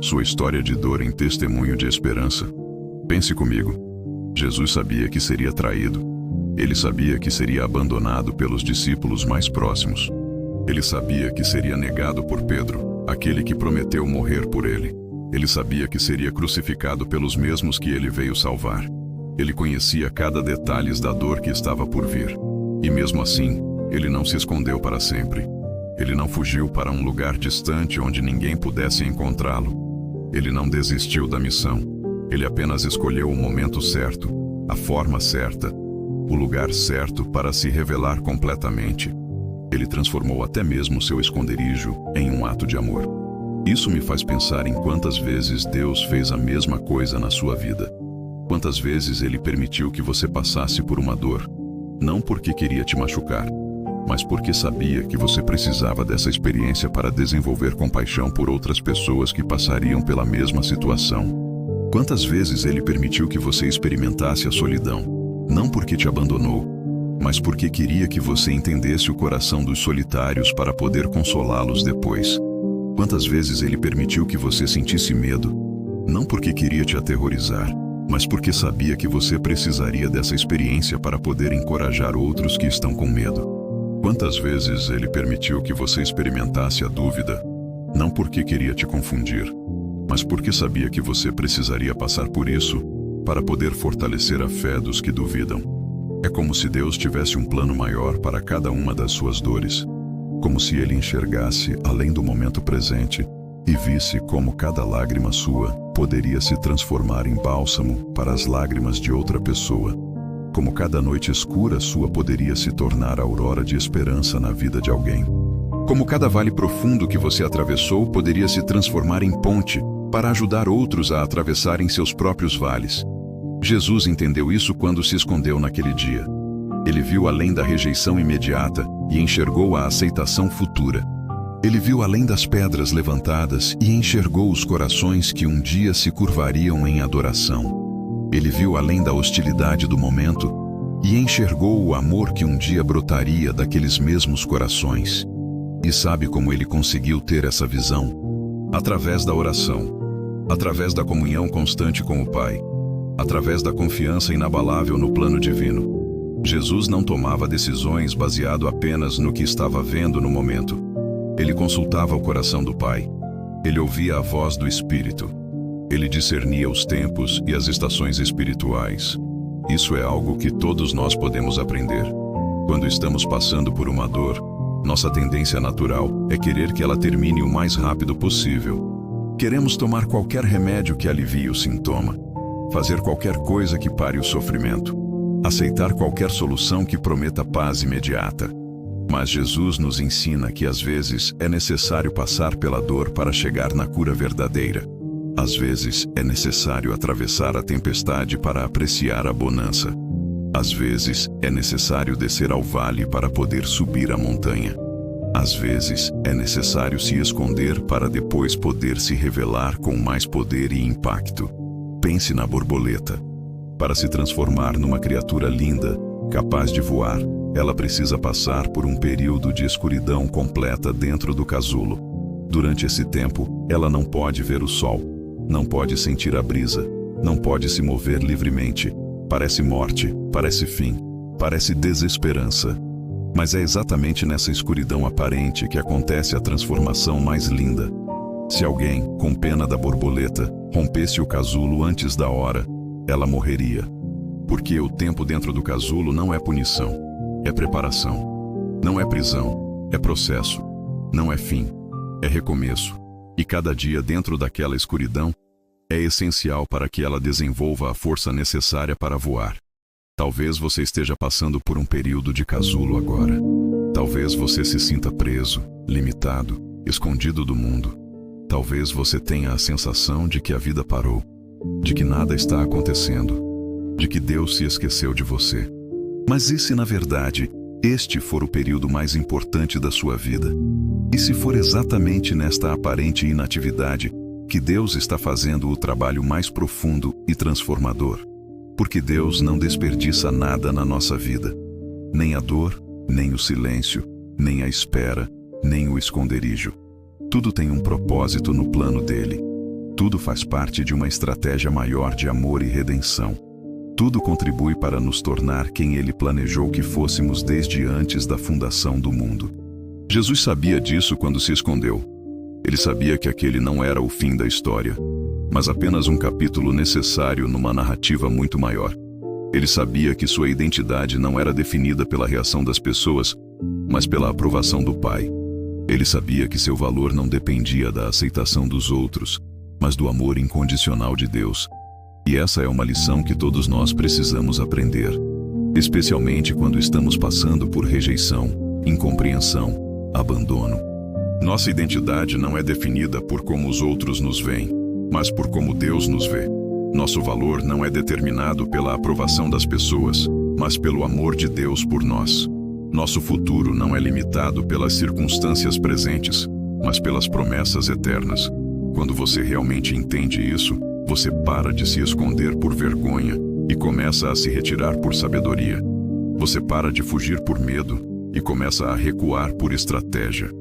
sua história de dor em testemunho de esperança. Pense comigo. Jesus sabia que seria traído. Ele sabia que seria abandonado pelos discípulos mais próximos. Ele sabia que seria negado por Pedro, aquele que prometeu morrer por ele. Ele sabia que seria crucificado pelos mesmos que ele veio salvar. Ele conhecia cada detalhe da dor que estava por vir. E mesmo assim, ele não se escondeu para sempre. Ele não fugiu para um lugar distante onde ninguém pudesse encontrá-lo. Ele não desistiu da missão. Ele apenas escolheu o momento certo, a forma certa, o lugar certo para se revelar completamente. Ele transformou até mesmo seu esconderijo em um ato de amor. Isso me faz pensar em quantas vezes Deus fez a mesma coisa na sua vida. Quantas vezes Ele permitiu que você passasse por uma dor, não porque queria te machucar, mas porque sabia que você precisava dessa experiência para desenvolver compaixão por outras pessoas que passariam pela mesma situação. Quantas vezes Ele permitiu que você experimentasse a solidão, não porque te abandonou, mas porque queria que você entendesse o coração dos solitários para poder consolá-los depois. Quantas vezes Ele permitiu que você sentisse medo, não porque queria te aterrorizar, mas porque sabia que você precisaria dessa experiência para poder encorajar outros que estão com medo. Quantas vezes Ele permitiu que você experimentasse a dúvida, não porque queria te confundir, mas porque sabia que você precisaria passar por isso para poder fortalecer a fé dos que duvidam. É como se Deus tivesse um plano maior para cada uma das suas dores, como se Ele enxergasse além do momento presente e visse como cada lágrima sua poderia se transformar em bálsamo para as lágrimas de outra pessoa, como cada noite escura sua poderia se tornar aurora de esperança na vida de alguém, como cada vale profundo que você atravessou poderia se transformar em ponte para ajudar outros a atravessarem seus próprios vales. Jesus entendeu isso quando se escondeu naquele dia. Ele viu além da rejeição imediata e enxergou a aceitação futura. Ele viu além das pedras levantadas e enxergou os corações que um dia se curvariam em adoração. Ele viu além da hostilidade do momento e enxergou o amor que um dia brotaria daqueles mesmos corações. E sabe como ele conseguiu ter essa visão? Através da oração, através da comunhão constante com o Pai, através da confiança inabalável no plano divino. Jesus não tomava decisões baseado apenas no que estava vendo no momento. Ele consultava o coração do Pai. Ele ouvia a voz do Espírito. Ele discernia os tempos e as estações espirituais. Isso é algo que todos nós podemos aprender. Quando estamos passando por uma dor, nossa tendência natural é querer que ela termine o mais rápido possível. Queremos tomar qualquer remédio que alivie o sintoma, fazer qualquer coisa que pare o sofrimento, aceitar qualquer solução que prometa paz imediata. Mas Jesus nos ensina que às vezes é necessário passar pela dor para chegar na cura verdadeira. Às vezes é necessário atravessar a tempestade para apreciar a bonança. Às vezes é necessário descer ao vale para poder subir a montanha. Às vezes é necessário se esconder para depois poder se revelar com mais poder e impacto. Pense na borboleta. Para se transformar numa criatura linda, capaz de voar, ela precisa passar por um período de escuridão completa dentro do casulo. Durante esse tempo, ela não pode ver o sol, não pode sentir a brisa, não pode se mover livremente. Parece morte, parece fim, parece desesperança. Mas é exatamente nessa escuridão aparente que acontece a transformação mais linda. Se alguém, com pena da borboleta, rompesse o casulo antes da hora, ela morreria. Porque o tempo dentro do casulo não é punição, é preparação. Não é prisão, é processo. Não é fim, é recomeço. E cada dia dentro daquela escuridão é essencial para que ela desenvolva a força necessária para voar. Talvez você esteja passando por um período de casulo agora. Talvez você se sinta preso, limitado, escondido do mundo. Talvez você tenha a sensação de que a vida parou, de que nada está acontecendo, de que Deus se esqueceu de você. Mas e se na verdade este for o período mais importante da sua vida? E se for exatamente nesta aparente inatividade que Deus está fazendo o trabalho mais profundo e transformador? Porque Deus não desperdiça nada na nossa vida. Nem a dor, nem o silêncio, nem a espera, nem o esconderijo. Tudo tem um propósito no plano dele. Tudo faz parte de uma estratégia maior de amor e redenção. Tudo contribui para nos tornar quem ele planejou que fôssemos desde antes da fundação do mundo. Jesus sabia disso quando se escondeu. Ele sabia que aquele não era o fim da história, mas apenas um capítulo necessário numa narrativa muito maior. Ele sabia que sua identidade não era definida pela reação das pessoas, mas pela aprovação do Pai. Ele sabia que seu valor não dependia da aceitação dos outros, mas do amor incondicional de Deus. E essa é uma lição que todos nós precisamos aprender, especialmente quando estamos passando por rejeição, incompreensão, abandono. Nossa identidade não é definida por como os outros nos veem, mas por como Deus nos vê. Nosso valor não é determinado pela aprovação das pessoas, mas pelo amor de Deus por nós. Nosso futuro não é limitado pelas circunstâncias presentes, mas pelas promessas eternas. Quando você realmente entende isso, você para de se esconder por vergonha e começa a se retirar por sabedoria. Você para de fugir por medo e começa a recuar por estratégia.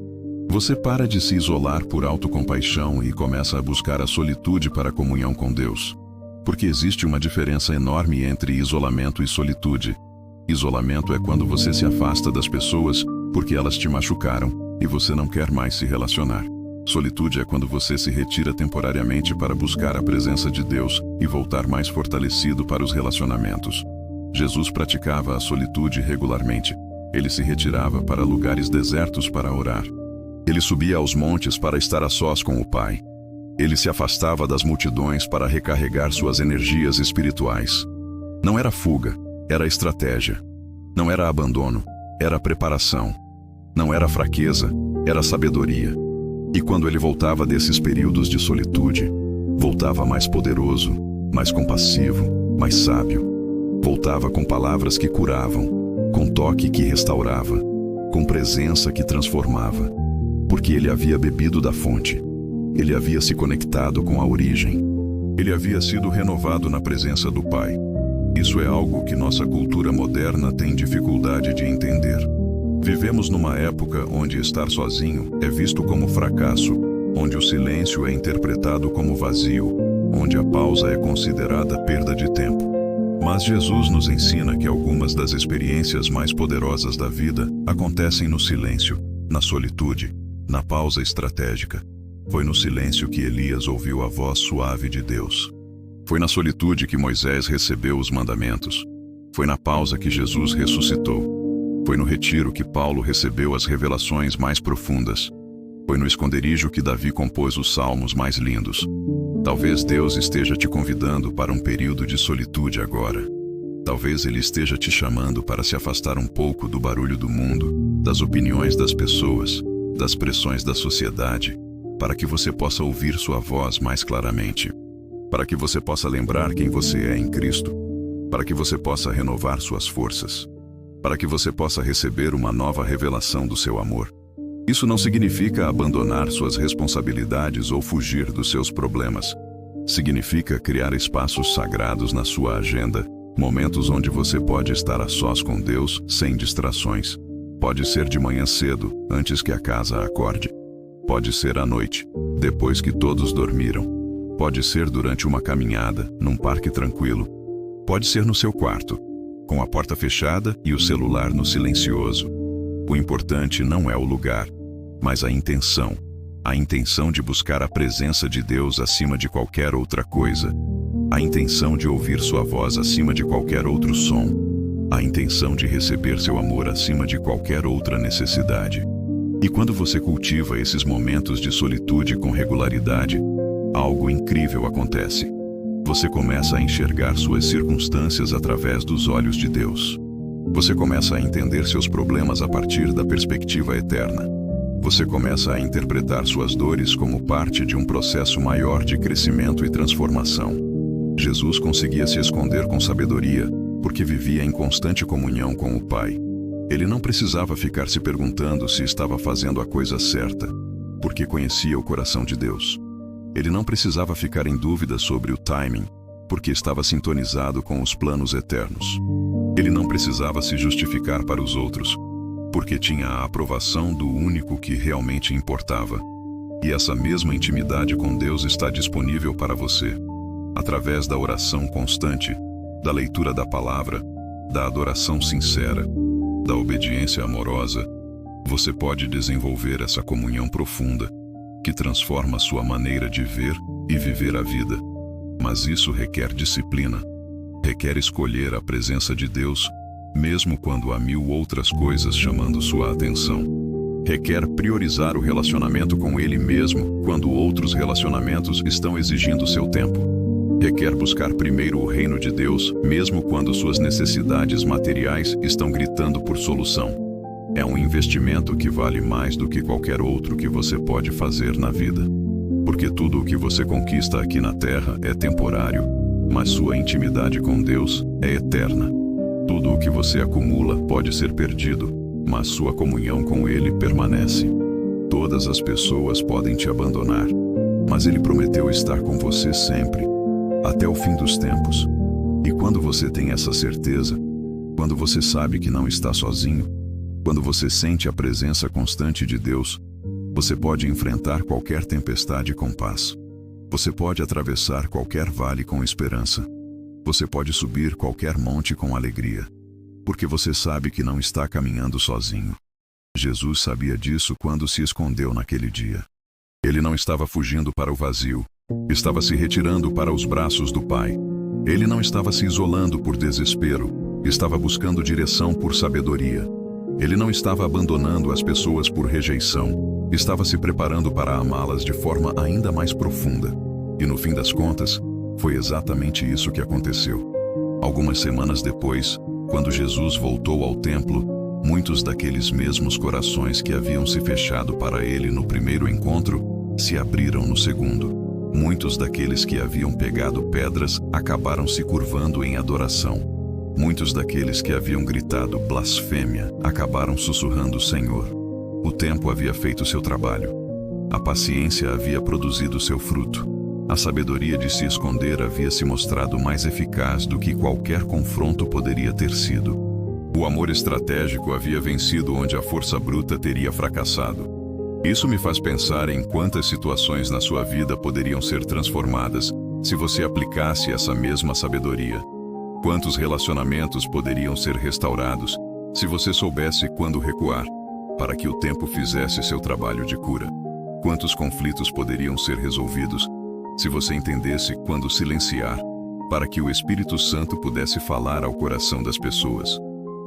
Você para de se isolar por autocompaixão e começa a buscar a solitude para a comunhão com Deus. Porque existe uma diferença enorme entre isolamento e solitude. Isolamento é quando você se afasta das pessoas porque elas te machucaram e você não quer mais se relacionar. Solitude é quando você se retira temporariamente para buscar a presença de Deus e voltar mais fortalecido para os relacionamentos. Jesus praticava a solitude regularmente. Ele se retirava para lugares desertos para orar. Ele subia aos montes para estar a sós com o Pai. Ele se afastava das multidões para recarregar suas energias espirituais. Não era fuga, era estratégia. Não era abandono, era preparação. Não era fraqueza, era sabedoria. E quando ele voltava desses períodos de solitude, voltava mais poderoso, mais compassivo, mais sábio. Voltava com palavras que curavam, com toque que restaurava, com presença que transformava. Porque ele havia bebido da fonte. Ele havia se conectado com a origem. Ele havia sido renovado na presença do Pai. Isso é algo que nossa cultura moderna tem dificuldade de entender. Vivemos numa época onde estar sozinho é visto como fracasso, onde o silêncio é interpretado como vazio, onde a pausa é considerada perda de tempo. Mas Jesus nos ensina que algumas das experiências mais poderosas da vida acontecem no silêncio, na solitude, na pausa estratégica. Foi no silêncio que Elias ouviu a voz suave de Deus. Foi na solitude que Moisés recebeu os mandamentos. Foi na pausa que Jesus ressuscitou. Foi no retiro que Paulo recebeu as revelações mais profundas. Foi no esconderijo que Davi compôs os salmos mais lindos. Talvez Deus esteja te convidando para um período de solitude agora. Talvez Ele esteja te chamando para se afastar um pouco do barulho do mundo, das opiniões das pessoas, das pressões da sociedade, para que você possa ouvir sua voz mais claramente, para que você possa lembrar quem você é em Cristo, para que você possa renovar suas forças, para que você possa receber uma nova revelação do seu amor. Isso não significa abandonar suas responsabilidades ou fugir dos seus problemas. Significa criar espaços sagrados na sua agenda, momentos onde você pode estar a sós com Deus, sem distrações. Pode ser de manhã cedo, antes que a casa acorde. Pode ser à noite, depois que todos dormiram. Pode ser durante uma caminhada, num parque tranquilo. Pode ser no seu quarto, com a porta fechada e o celular no silencioso. O importante não é o lugar, mas a intenção. A intenção de buscar a presença de Deus acima de qualquer outra coisa. A intenção de ouvir sua voz acima de qualquer outro som. A intenção de receber seu amor acima de qualquer outra necessidade. E quando você cultiva esses momentos de solitude com regularidade, algo incrível acontece. Você começa a enxergar suas circunstâncias através dos olhos de Deus. Você começa a entender seus problemas a partir da perspectiva eterna. Você começa a interpretar suas dores como parte de um processo maior de crescimento e transformação. Jesus conseguia se esconder com sabedoria, porque vivia em constante comunhão com o Pai. Ele não precisava ficar se perguntando se estava fazendo a coisa certa, porque conhecia o coração de Deus. Ele não precisava ficar em dúvida sobre o timing, porque estava sintonizado com os planos eternos. Ele não precisava se justificar para os outros, porque tinha a aprovação do único que realmente importava. E essa mesma intimidade com Deus está disponível para você, através da oração constante, da leitura da palavra, da adoração sincera, da obediência amorosa. Você pode desenvolver essa comunhão profunda, que transforma sua maneira de ver e viver a vida. Mas isso requer disciplina. Requer escolher a presença de Deus, mesmo quando há mil outras coisas chamando sua atenção. Requer priorizar o relacionamento com Ele mesmo, quando outros relacionamentos estão exigindo seu tempo. Requer buscar primeiro o reino de Deus, mesmo quando suas necessidades materiais estão gritando por solução. É um investimento que vale mais do que qualquer outro que você pode fazer na vida. Porque tudo o que você conquista aqui na Terra é temporário, mas sua intimidade com Deus é eterna. Tudo o que você acumula pode ser perdido, mas sua comunhão com Ele permanece. Todas as pessoas podem te abandonar, mas Ele prometeu estar com você sempre, até o fim dos tempos. E quando você tem essa certeza, quando você sabe que não está sozinho, quando você sente a presença constante de Deus, você pode enfrentar qualquer tempestade com paz. Você pode atravessar qualquer vale com esperança. Você pode subir qualquer monte com alegria, porque você sabe que não está caminhando sozinho. Jesus sabia disso quando se escondeu naquele dia. Ele não estava fugindo para o vazio, estava se retirando para os braços do Pai. Ele não estava se isolando por desespero, estava buscando direção por sabedoria. Ele não estava abandonando as pessoas por rejeição, estava se preparando para amá-las de forma ainda mais profunda. E no fim das contas, foi exatamente isso que aconteceu. Algumas semanas depois, quando Jesus voltou ao templo, muitos daqueles mesmos corações que haviam se fechado para ele no primeiro encontro, se abriram no segundo. Muitos daqueles que haviam pegado pedras acabaram se curvando em adoração. Muitos daqueles que haviam gritado blasfêmia acabaram sussurrando Senhor. O tempo havia feito seu trabalho. A paciência havia produzido seu fruto. A sabedoria de se esconder havia se mostrado mais eficaz do que qualquer confronto poderia ter sido. O amor estratégico havia vencido onde a força bruta teria fracassado. Isso me faz pensar em quantas situações na sua vida poderiam ser transformadas se você aplicasse essa mesma sabedoria. Quantos relacionamentos poderiam ser restaurados se você soubesse quando recuar, para que o tempo fizesse seu trabalho de cura? Quantos conflitos poderiam ser resolvidos se você entendesse quando silenciar, para que o Espírito Santo pudesse falar ao coração das pessoas?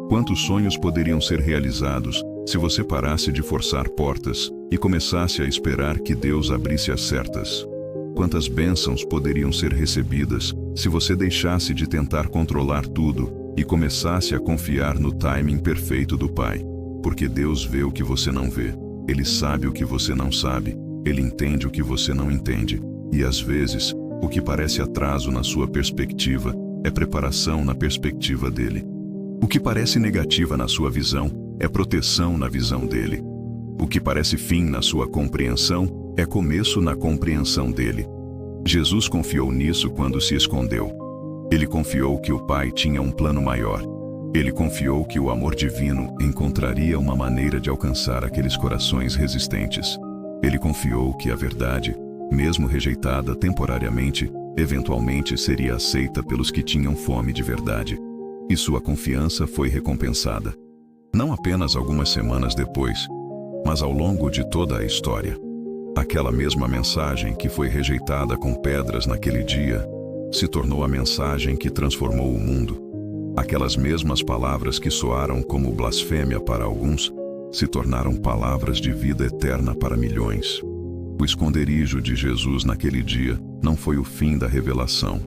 Quantos sonhos poderiam ser realizados Se você parasse de forçar portas e começasse a esperar que Deus abrisse as certas, quantas bênçãos poderiam ser recebidas se você deixasse de tentar controlar tudo e começasse a confiar no timing perfeito do Pai? Porque Deus vê o que você não vê, Ele sabe o que você não sabe, Ele entende o que você não entende, e às vezes, o que parece atraso na sua perspectiva é preparação na perspectiva dele. O que parece negativa na sua visão é proteção na visão dele. O que parece fim na sua compreensão é começo na compreensão dele. Jesus confiou nisso quando se escondeu. Ele confiou que o Pai tinha um plano maior. Ele confiou que o amor divino encontraria uma maneira de alcançar aqueles corações resistentes. Ele confiou que a verdade, mesmo rejeitada temporariamente, eventualmente seria aceita pelos que tinham fome de verdade. E sua confiança foi recompensada. Não apenas algumas semanas depois, mas ao longo de toda a história. Aquela mesma mensagem que foi rejeitada com pedras naquele dia, se tornou a mensagem que transformou o mundo. Aquelas mesmas palavras que soaram como blasfêmia para alguns, se tornaram palavras de vida eterna para milhões. O esconderijo de Jesus naquele dia não foi o fim da revelação.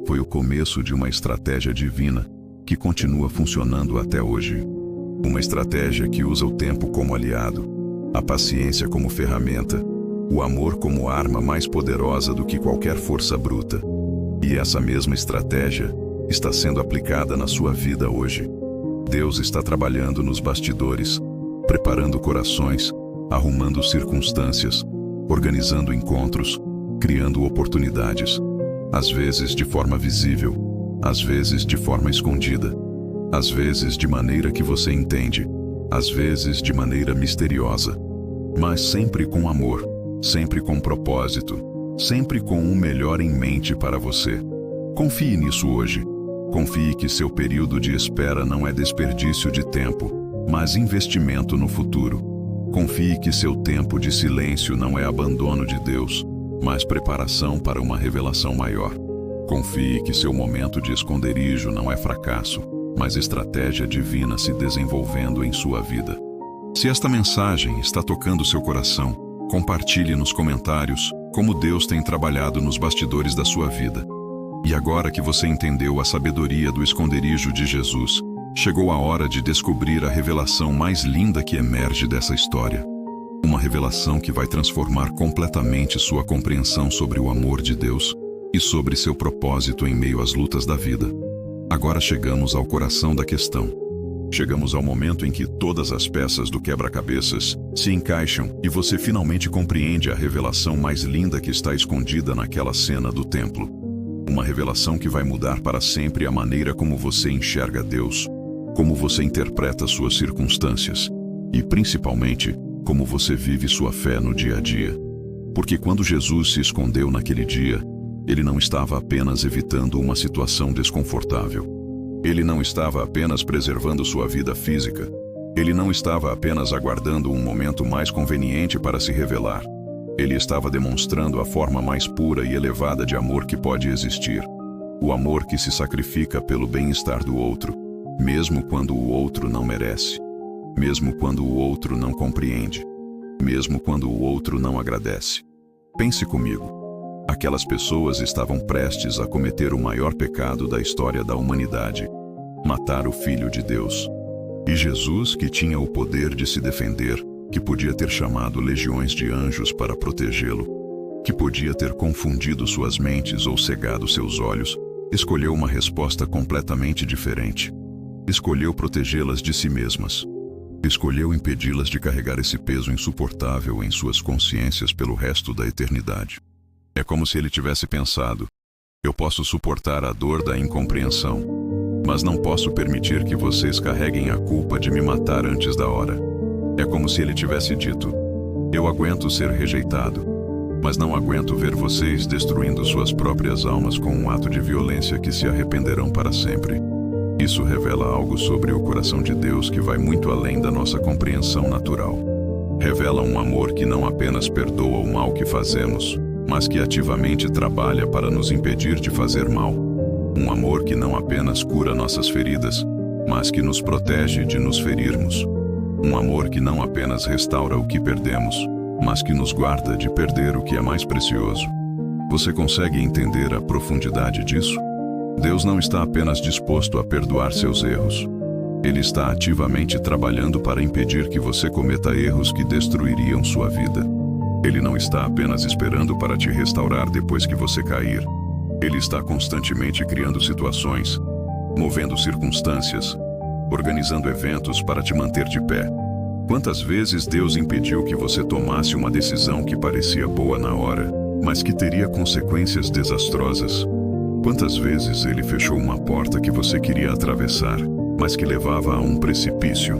Foi o começo de uma estratégia divina que continua funcionando até hoje. Uma estratégia que usa o tempo como aliado, a paciência como ferramenta, o amor como arma mais poderosa do que qualquer força bruta. E essa mesma estratégia está sendo aplicada na sua vida hoje. Deus está trabalhando nos bastidores, preparando corações, arrumando circunstâncias, organizando encontros, criando oportunidades, às vezes de forma visível, às vezes de forma escondida, às vezes de maneira que você entende, às vezes de maneira misteriosa, mas sempre com amor, sempre com propósito, sempre com o melhor em mente para você. Confie nisso hoje. Confie que seu período de espera não é desperdício de tempo, mas investimento no futuro. Confie que seu tempo de silêncio não é abandono de Deus, mas preparação para uma revelação maior. Confie que seu momento de esconderijo não é fracasso, mas estratégia divina se desenvolvendo em sua vida. Se esta mensagem está tocando seu coração, compartilhe nos comentários como Deus tem trabalhado nos bastidores da sua vida. E agora que você entendeu a sabedoria do esconderijo de Jesus, chegou a hora de descobrir a revelação mais linda que emerge dessa história. Uma revelação que vai transformar completamente sua compreensão sobre o amor de Deus e sobre seu propósito em meio às lutas da vida. Agora chegamos ao coração da questão. Chegamos ao momento em que todas as peças do quebra-cabeças se encaixam e você finalmente compreende a revelação mais linda que está escondida naquela cena do templo. Uma revelação que vai mudar para sempre a maneira como você enxerga Deus, como você interpreta suas circunstâncias e, principalmente, como você vive sua fé no dia a dia. Porque quando Jesus se escondeu naquele dia, ele não estava apenas evitando uma situação desconfortável. Ele não estava apenas preservando sua vida física. Ele não estava apenas aguardando um momento mais conveniente para se revelar. Ele estava demonstrando a forma mais pura e elevada de amor que pode existir. O amor que se sacrifica pelo bem-estar do outro, mesmo quando o outro não merece, mesmo quando o outro não compreende, mesmo quando o outro não agradece. Pense comigo. Aquelas pessoas estavam prestes a cometer o maior pecado da história da humanidade: matar o Filho de Deus. E Jesus, que tinha o poder de se defender, que podia ter chamado legiões de anjos para protegê-lo, que podia ter confundido suas mentes ou cegado seus olhos, escolheu uma resposta completamente diferente. Escolheu protegê-las de si mesmas. Escolheu impedi-las de carregar esse peso insuportável em suas consciências pelo resto da eternidade. É como se ele tivesse pensado: eu posso suportar a dor da incompreensão, mas não posso permitir que vocês carreguem a culpa de me matar antes da hora. É como se ele tivesse dito: eu aguento ser rejeitado, mas não aguento ver vocês destruindo suas próprias almas com um ato de violência que se arrependerão para sempre. Isso revela algo sobre o coração de Deus que vai muito além da nossa compreensão natural. Revela um amor que não apenas perdoa o mal que fazemos, mas que ativamente trabalha para nos impedir de fazer mal. Um amor que não apenas cura nossas feridas, mas que nos protege de nos ferirmos. Um amor que não apenas restaura o que perdemos, mas que nos guarda de perder o que é mais precioso. Você consegue entender a profundidade disso? Deus não está apenas disposto a perdoar seus erros. Ele está ativamente trabalhando para impedir que você cometa erros que destruiriam sua vida. Ele não está apenas esperando para te restaurar depois que você cair. Ele está constantemente criando situações, movendo circunstâncias, organizando eventos para te manter de pé. Quantas vezes Deus impediu que você tomasse uma decisão que parecia boa na hora, mas que teria consequências desastrosas? Quantas vezes Ele fechou uma porta que você queria atravessar, mas que levava a um precipício?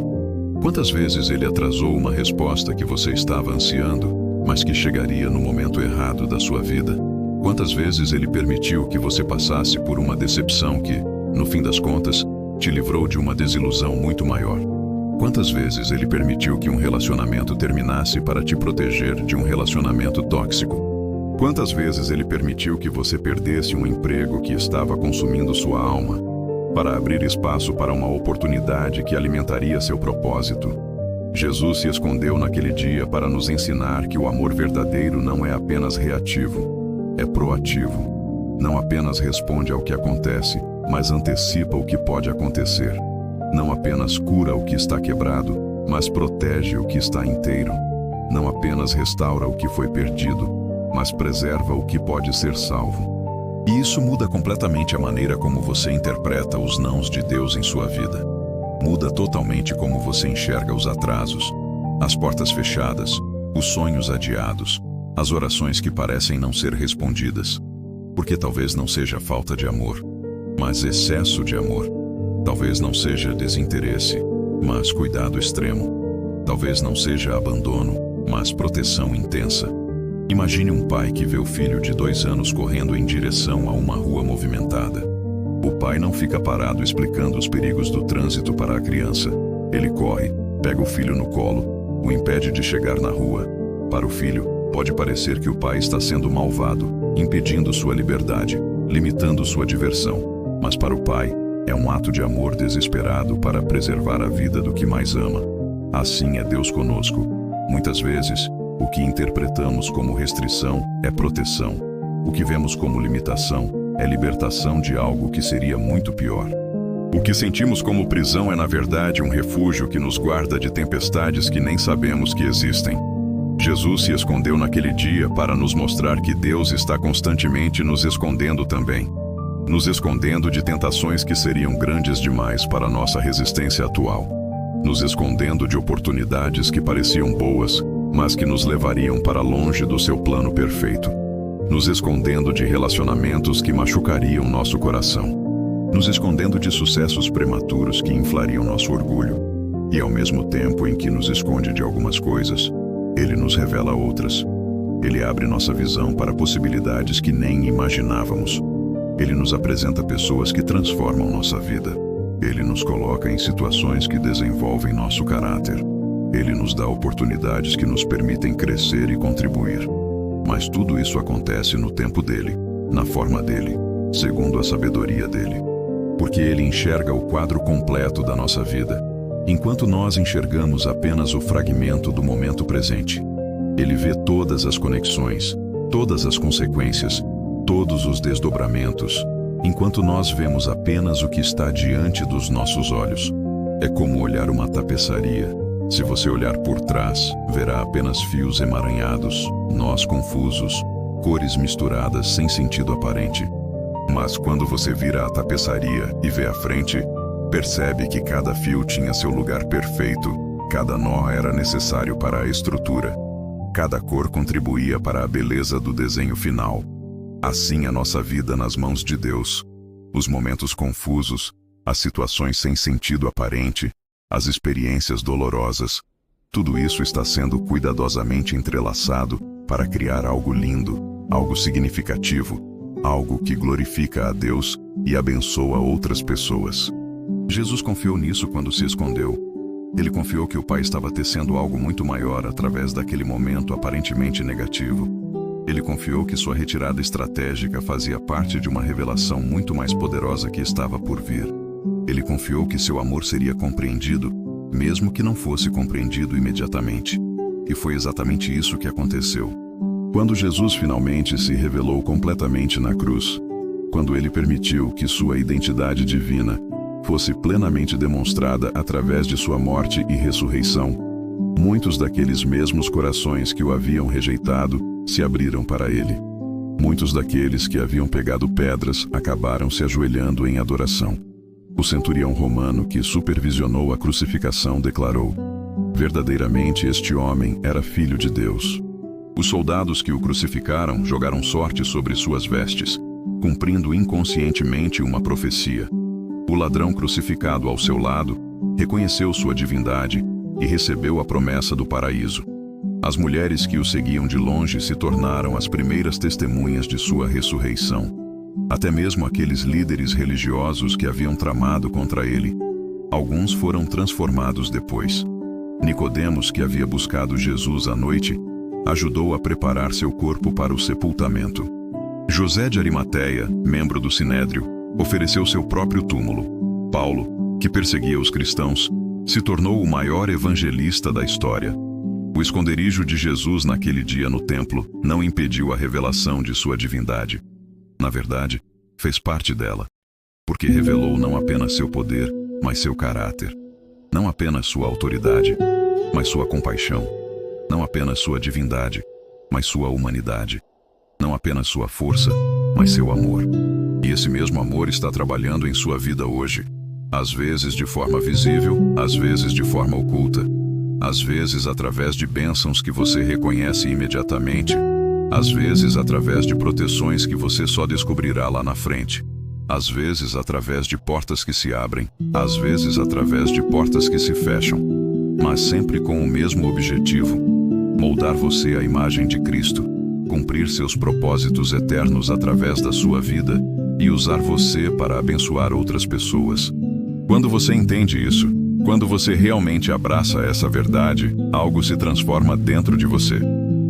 Quantas vezes Ele atrasou uma resposta que você estava ansiando, mas que chegaria no momento errado da sua vida? Quantas vezes Ele permitiu que você passasse por uma decepção que, no fim das contas, te livrou de uma desilusão muito maior? Quantas vezes Ele permitiu que um relacionamento terminasse para te proteger de um relacionamento tóxico? Quantas vezes Ele permitiu que você perdesse um emprego que estava consumindo sua alma, para abrir espaço para uma oportunidade que alimentaria seu propósito? Jesus se escondeu naquele dia para nos ensinar que o amor verdadeiro não é apenas reativo, é proativo. Não apenas responde ao que acontece, mas antecipa o que pode acontecer. Não apenas cura o que está quebrado, mas protege o que está inteiro. Não apenas restaura o que foi perdido, mas preserva o que pode ser salvo. E isso muda completamente a maneira como você interpreta os nãos de Deus em sua vida. Muda totalmente como você enxerga os atrasos, as portas fechadas, os sonhos adiados, as orações que parecem não ser respondidas. Porque talvez não seja falta de amor, mas excesso de amor. Talvez não seja desinteresse, mas cuidado extremo. Talvez não seja abandono, mas proteção intensa. Imagine um pai que vê o filho de 2 anos correndo em direção a uma rua movimentada. O pai não fica parado explicando os perigos do trânsito para a criança. Ele corre, pega o filho no colo, o impede de chegar na rua. Para o filho, pode parecer que o pai está sendo malvado, impedindo sua liberdade, limitando sua diversão. Mas para o pai, é um ato de amor desesperado para preservar a vida do que mais ama. Assim é Deus conosco. Muitas vezes, o que interpretamos como restrição é proteção. O que vemos como limitação é libertação de algo que seria muito pior. O que sentimos como prisão é, na verdade, um refúgio que nos guarda de tempestades que nem sabemos que existem. Jesus se escondeu naquele dia para nos mostrar que Deus está constantemente nos escondendo também. Nos escondendo de tentações que seriam grandes demais para nossa resistência atual. Nos escondendo de oportunidades que pareciam boas, mas que nos levariam para longe do seu plano perfeito. Nos escondendo de relacionamentos que machucariam nosso coração. Nos escondendo de sucessos prematuros que inflariam nosso orgulho. E ao mesmo tempo em que nos esconde de algumas coisas, Ele nos revela outras. Ele abre nossa visão para possibilidades que nem imaginávamos. Ele nos apresenta pessoas que transformam nossa vida. Ele nos coloca em situações que desenvolvem nosso caráter. Ele nos dá oportunidades que nos permitem crescer e contribuir. Mas tudo isso acontece no tempo dele, na forma dele, segundo a sabedoria dele. Porque ele enxerga o quadro completo da nossa vida, enquanto nós enxergamos apenas o fragmento do momento presente. Ele vê todas as conexões, todas as consequências, todos os desdobramentos, enquanto nós vemos apenas o que está diante dos nossos olhos. É como olhar uma tapeçaria. Se você olhar por trás, verá apenas fios emaranhados, nós confusos, cores misturadas sem sentido aparente. Mas quando você vira a tapeçaria e vê a frente, percebe que cada fio tinha seu lugar perfeito, cada nó era necessário para a estrutura, cada cor contribuía para a beleza do desenho final. Assim é nossa vida nas mãos de Deus. Os momentos confusos, as situações sem sentido aparente, as experiências dolorosas, tudo isso está sendo cuidadosamente entrelaçado para criar algo lindo, algo significativo, algo que glorifica a Deus e abençoa outras pessoas. Jesus confiou nisso quando se escondeu. Ele confiou que o Pai estava tecendo algo muito maior através daquele momento aparentemente negativo. Ele confiou que sua retirada estratégica fazia parte de uma revelação muito mais poderosa que estava por vir. Ele confiou que seu amor seria compreendido, mesmo que não fosse compreendido imediatamente. E foi exatamente isso que aconteceu. Quando Jesus finalmente se revelou completamente na cruz, quando ele permitiu que sua identidade divina fosse plenamente demonstrada através de sua morte e ressurreição, muitos daqueles mesmos corações que o haviam rejeitado se abriram para ele. Muitos daqueles que haviam pegado pedras acabaram se ajoelhando em adoração. O centurião romano que supervisionou a crucificação declarou: verdadeiramente este homem era filho de Deus. Os soldados que o crucificaram jogaram sorte sobre suas vestes, cumprindo inconscientemente uma profecia. O ladrão crucificado ao seu lado reconheceu sua divindade e recebeu a promessa do paraíso. As mulheres que o seguiam de longe se tornaram as primeiras testemunhas de sua ressurreição. Até mesmo aqueles líderes religiosos que haviam tramado contra ele, alguns foram transformados depois. Nicodemos, que havia buscado Jesus à noite, ajudou a preparar seu corpo para o sepultamento. José de Arimateia, membro do Sinédrio, ofereceu seu próprio túmulo. Paulo, que perseguia os cristãos, se tornou o maior evangelista da história. O esconderijo de Jesus naquele dia no templo não impediu a revelação de sua divindade. Na verdade, fez parte dela, porque revelou não apenas seu poder, mas seu caráter. Não apenas sua autoridade, mas sua compaixão. Não apenas sua divindade, mas sua humanidade. Não apenas sua força, mas seu amor. E esse mesmo amor está trabalhando em sua vida hoje. Às vezes de forma visível, às vezes de forma oculta. Às vezes através de bênçãos que você reconhece imediatamente. Às vezes através de proteções que você só descobrirá lá na frente. Às vezes através de portas que se abrem. Às vezes através de portas que se fecham. Mas sempre com o mesmo objetivo: moldar você à imagem de Cristo, cumprir seus propósitos eternos através da sua vida e usar você para abençoar outras pessoas. Quando você entende isso, quando você realmente abraça essa verdade, algo se transforma dentro de você.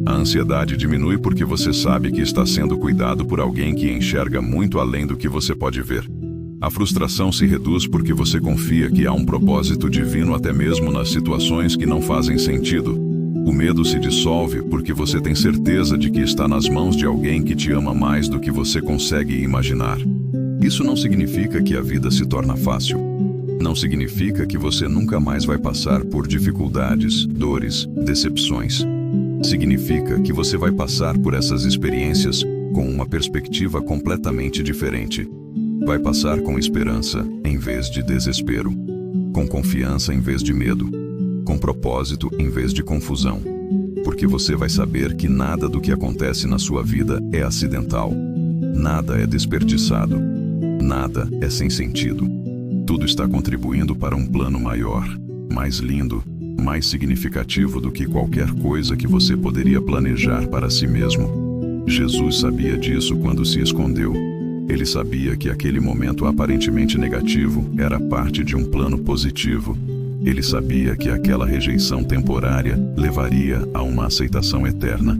A ansiedade diminui porque você sabe que está sendo cuidado por alguém que enxerga muito além do que você pode ver. A frustração se reduz porque você confia que há um propósito divino até mesmo nas situações que não fazem sentido. O medo se dissolve porque você tem certeza de que está nas mãos de alguém que te ama mais do que você consegue imaginar. Isso não significa que a vida se torna fácil. Não significa que você nunca mais vai passar por dificuldades, dores, decepções. Significa que você vai passar por essas experiências com uma perspectiva completamente diferente. Vai passar com esperança em vez de desespero, com confiança em vez de medo, com propósito em vez de confusão. Porque você vai saber que nada do que acontece na sua vida é acidental. Nada é desperdiçado. Nada é sem sentido. Tudo está contribuindo para um plano maior, mais lindo, mais significativo do que qualquer coisa que você poderia planejar para si mesmo. Jesus sabia disso quando se escondeu. Ele sabia que aquele momento aparentemente negativo era parte de um plano positivo. Ele sabia que aquela rejeição temporária levaria a uma aceitação eterna.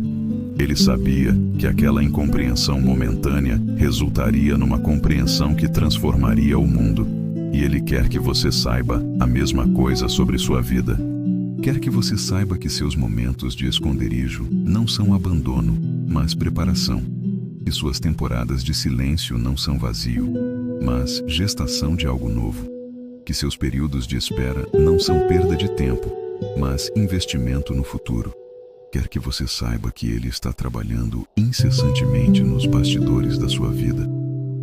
Ele sabia que aquela incompreensão momentânea resultaria numa compreensão que transformaria o mundo. E Ele quer que você saiba a mesma coisa sobre sua vida. Quer que você saiba que seus momentos de esconderijo não são abandono, mas preparação. Que suas temporadas de silêncio não são vazio, mas gestação de algo novo. Que seus períodos de espera não são perda de tempo, mas investimento no futuro. Quer que você saiba que Ele está trabalhando incessantemente nos bastidores da sua vida,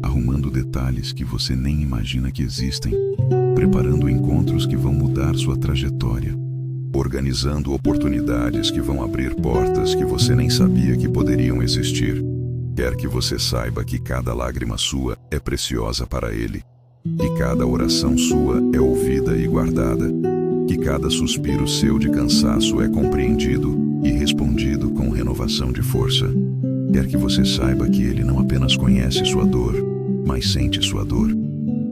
arrumando detalhes que você nem imagina que existem, preparando encontros que vão mudar sua trajetória, organizando oportunidades que vão abrir portas que você nem sabia que poderiam existir. Quer que você saiba que cada lágrima sua é preciosa para Ele, que cada oração sua é ouvida e guardada, que cada suspiro seu de cansaço é compreendido e respondido com renovação de força. Quer que você saiba que Ele não apenas conhece sua dor, mas sente sua dor.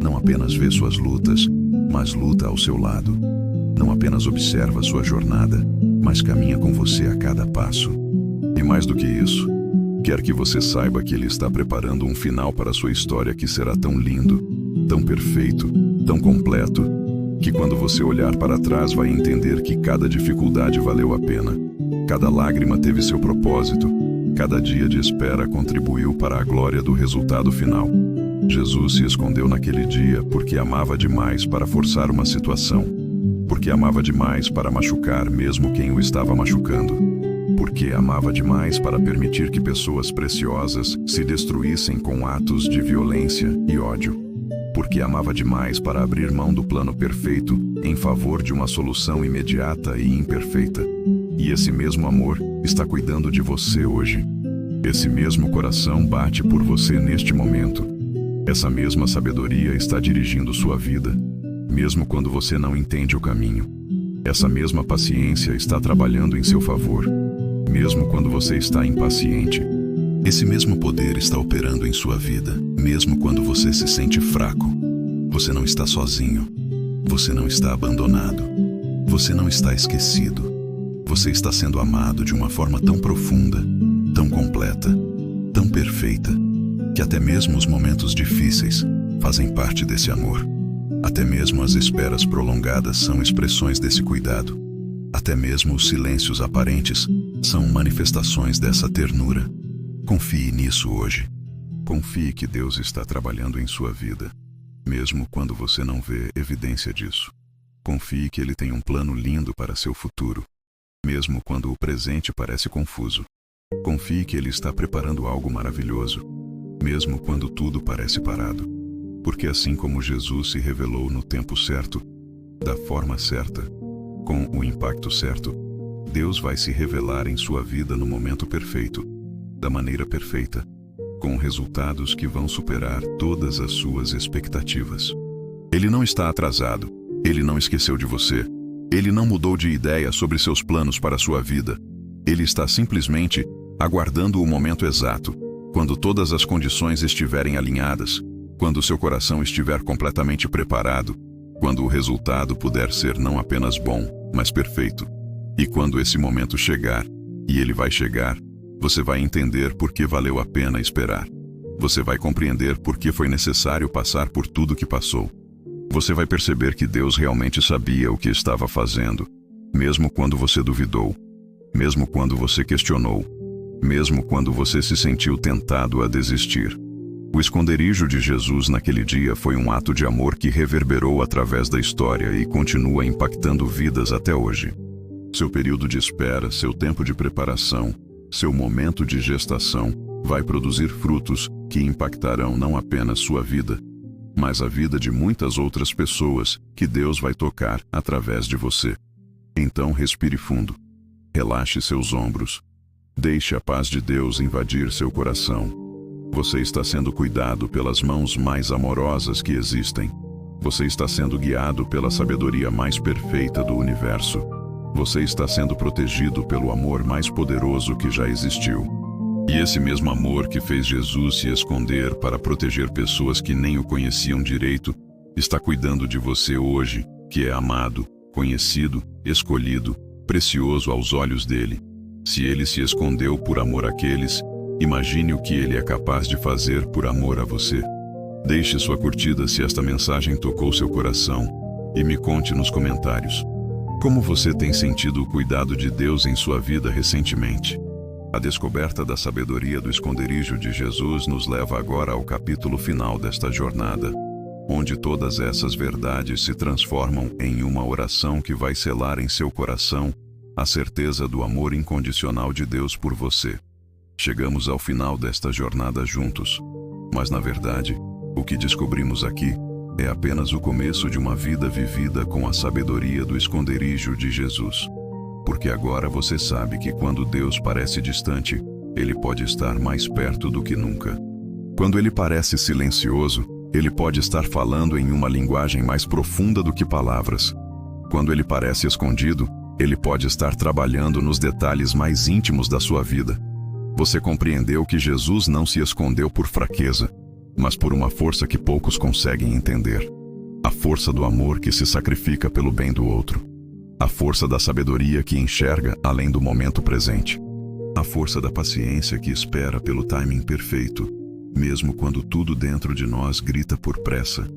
Não apenas vê suas lutas, mas luta ao seu lado. Não apenas observa sua jornada, mas caminha com você a cada passo. E mais do que isso, quer que você saiba que Ele está preparando um final para a sua história que será tão lindo, tão perfeito, tão completo, que quando você olhar para trás vai entender que cada dificuldade valeu a pena. Cada lágrima teve seu propósito. Cada dia de espera contribuiu para a glória do resultado final. Jesus se escondeu naquele dia porque amava demais para forçar uma situação. Porque amava demais para machucar mesmo quem o estava machucando. Porque amava demais para permitir que pessoas preciosas se destruíssem com atos de violência e ódio. Porque amava demais para abrir mão do plano perfeito em favor de uma solução imediata e imperfeita. E esse mesmo amor está cuidando de você hoje. Esse mesmo coração bate por você neste momento. Essa mesma sabedoria está dirigindo sua vida, mesmo quando você não entende o caminho. Essa mesma paciência está trabalhando em seu favor, mesmo quando você está impaciente. Esse mesmo poder está operando em sua vida, mesmo quando você se sente fraco. Você não está sozinho. Você não está abandonado. Você não está esquecido. Você está sendo amado de uma forma tão profunda, tão completa, tão perfeita, que até mesmo os momentos difíceis fazem parte desse amor. Até mesmo as esperas prolongadas são expressões desse cuidado. Até mesmo os silêncios aparentes são manifestações dessa ternura. Confie nisso hoje. Confie que Deus está trabalhando em sua vida, mesmo quando você não vê evidência disso. Confie que Ele tem um plano lindo para seu futuro, mesmo quando o presente parece confuso. Confie que Ele está preparando algo maravilhoso, mesmo quando tudo parece parado. Porque assim como Jesus se revelou no tempo certo, da forma certa, com o impacto certo, Deus vai se revelar em sua vida no momento perfeito, da maneira perfeita, com resultados que vão superar todas as suas expectativas. Ele não está atrasado, Ele não esqueceu de você, Ele não mudou de ideia sobre seus planos para a sua vida. Ele está simplesmente aguardando o momento exato, quando todas as condições estiverem alinhadas, quando seu coração estiver completamente preparado, quando o resultado puder ser não apenas bom, mas perfeito. E quando esse momento chegar, e ele vai chegar, você vai entender por que valeu a pena esperar. Você vai compreender por que foi necessário passar por tudo que passou. Você vai perceber que Deus realmente sabia o que estava fazendo, mesmo quando você duvidou, mesmo quando você questionou, mesmo quando você se sentiu tentado a desistir. O esconderijo de Jesus naquele dia foi um ato de amor que reverberou através da história e continua impactando vidas até hoje. Seu período de espera, seu tempo de preparação, seu momento de gestação vai produzir frutos que impactarão não apenas sua vida, mas a vida de muitas outras pessoas que Deus vai tocar através de você. Então respire fundo. Relaxe seus ombros. Deixe a paz de Deus invadir seu coração. Você está sendo cuidado pelas mãos mais amorosas que existem. Você está sendo guiado pela sabedoria mais perfeita do universo. Você está sendo protegido pelo amor mais poderoso que já existiu. E esse mesmo amor que fez Jesus se esconder para proteger pessoas que nem o conheciam direito, está cuidando de você hoje, que é amado, conhecido, escolhido, precioso aos olhos dele. Se ele se escondeu por amor àqueles, imagine o que ele é capaz de fazer por amor a você. Deixe sua curtida se esta mensagem tocou seu coração e me conte nos comentários como você tem sentido o cuidado de Deus em sua vida recentemente. A descoberta da sabedoria do esconderijo de Jesus nos leva agora ao capítulo final desta jornada, onde todas essas verdades se transformam em uma oração que vai selar em seu coração a certeza do amor incondicional de Deus por você. Chegamos ao final desta jornada juntos, mas na verdade, o que descobrimos aqui é apenas o começo de uma vida vivida com a sabedoria do esconderijo de Jesus. Porque agora você sabe que quando Deus parece distante, Ele pode estar mais perto do que nunca. Quando Ele parece silencioso, Ele pode estar falando em uma linguagem mais profunda do que palavras. Quando Ele parece escondido, Ele pode estar trabalhando nos detalhes mais íntimos da sua vida. Você compreendeu que Jesus não se escondeu por fraqueza, mas por uma força que poucos conseguem entender. A força do amor que se sacrifica pelo bem do outro. A força da sabedoria que enxerga além do momento presente. A força da paciência que espera pelo timing perfeito, mesmo quando tudo dentro de nós grita por pressa.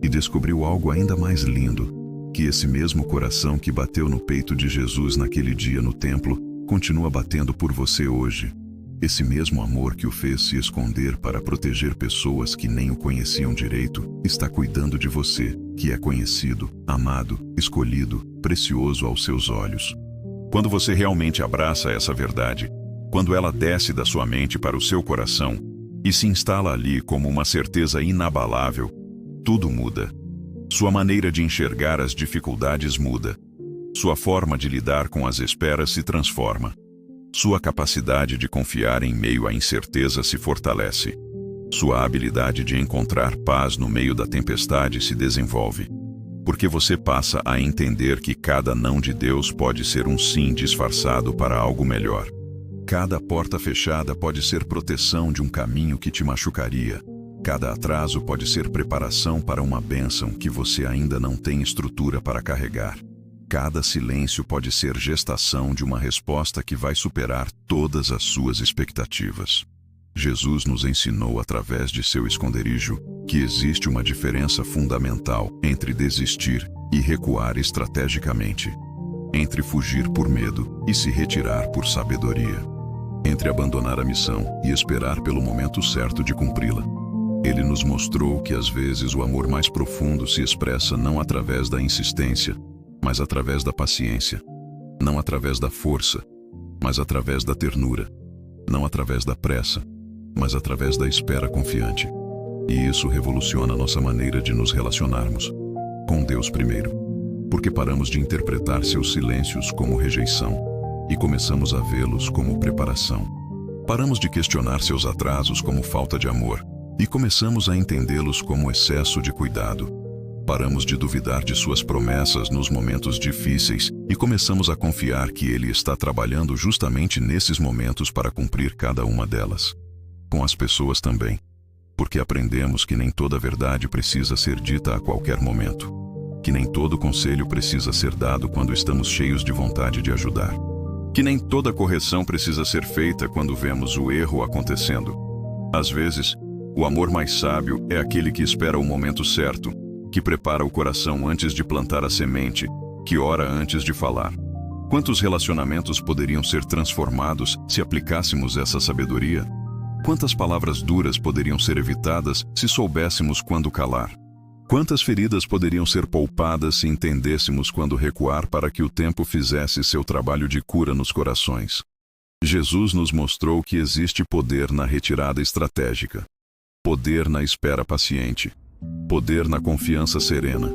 E descobriu algo ainda mais lindo, que esse mesmo coração que bateu no peito de Jesus naquele dia no templo, continua batendo por você hoje. Esse mesmo amor que o fez se esconder para proteger pessoas que nem o conheciam direito, está cuidando de você, que é conhecido, amado, escolhido, precioso aos seus olhos. Quando você realmente abraça essa verdade, quando ela desce da sua mente para o seu coração e se instala ali como uma certeza inabalável, tudo muda. Sua maneira de enxergar as dificuldades muda. Sua forma de lidar com as esperas se transforma. Sua capacidade de confiar em meio à incerteza se fortalece. Sua habilidade de encontrar paz no meio da tempestade se desenvolve. Porque você passa a entender que cada não de Deus pode ser um sim disfarçado para algo melhor. Cada porta fechada pode ser proteção de um caminho que te machucaria. Cada atraso pode ser preparação para uma bênção que você ainda não tem estrutura para carregar. Cada silêncio pode ser gestação de uma resposta que vai superar todas as suas expectativas. Jesus nos ensinou através de seu esconderijo que existe uma diferença fundamental entre desistir e recuar estrategicamente, entre fugir por medo e se retirar por sabedoria, entre abandonar a missão e esperar pelo momento certo de cumpri-la. Ele nos mostrou que às vezes o amor mais profundo se expressa não através da insistência, mas através da paciência, não através da força, mas através da ternura, não através da pressa, mas através da espera confiante. E isso revoluciona nossa maneira de nos relacionarmos com Deus primeiro, porque paramos de interpretar seus silêncios como rejeição e começamos a vê-los como preparação. Paramos de questionar seus atrasos como falta de amor e começamos a entendê-los como excesso de cuidado. Paramos de duvidar de suas promessas nos momentos difíceis e começamos a confiar que Ele está trabalhando justamente nesses momentos para cumprir cada uma delas. Com as pessoas também, porque aprendemos que nem toda verdade precisa ser dita a qualquer momento, que nem todo conselho precisa ser dado quando estamos cheios de vontade de ajudar, que nem toda correção precisa ser feita quando vemos o erro acontecendo. Às vezes, o amor mais sábio é aquele que espera o momento certo, que prepara o coração antes de plantar a semente, que ora antes de falar. Quantos relacionamentos poderiam ser transformados se aplicássemos essa sabedoria? Quantas palavras duras poderiam ser evitadas se soubéssemos quando calar? Quantas feridas poderiam ser poupadas se entendêssemos quando recuar para que o tempo fizesse seu trabalho de cura nos corações? Jesus nos mostrou que existe poder na retirada estratégica, poder na espera paciente, poder na confiança serena,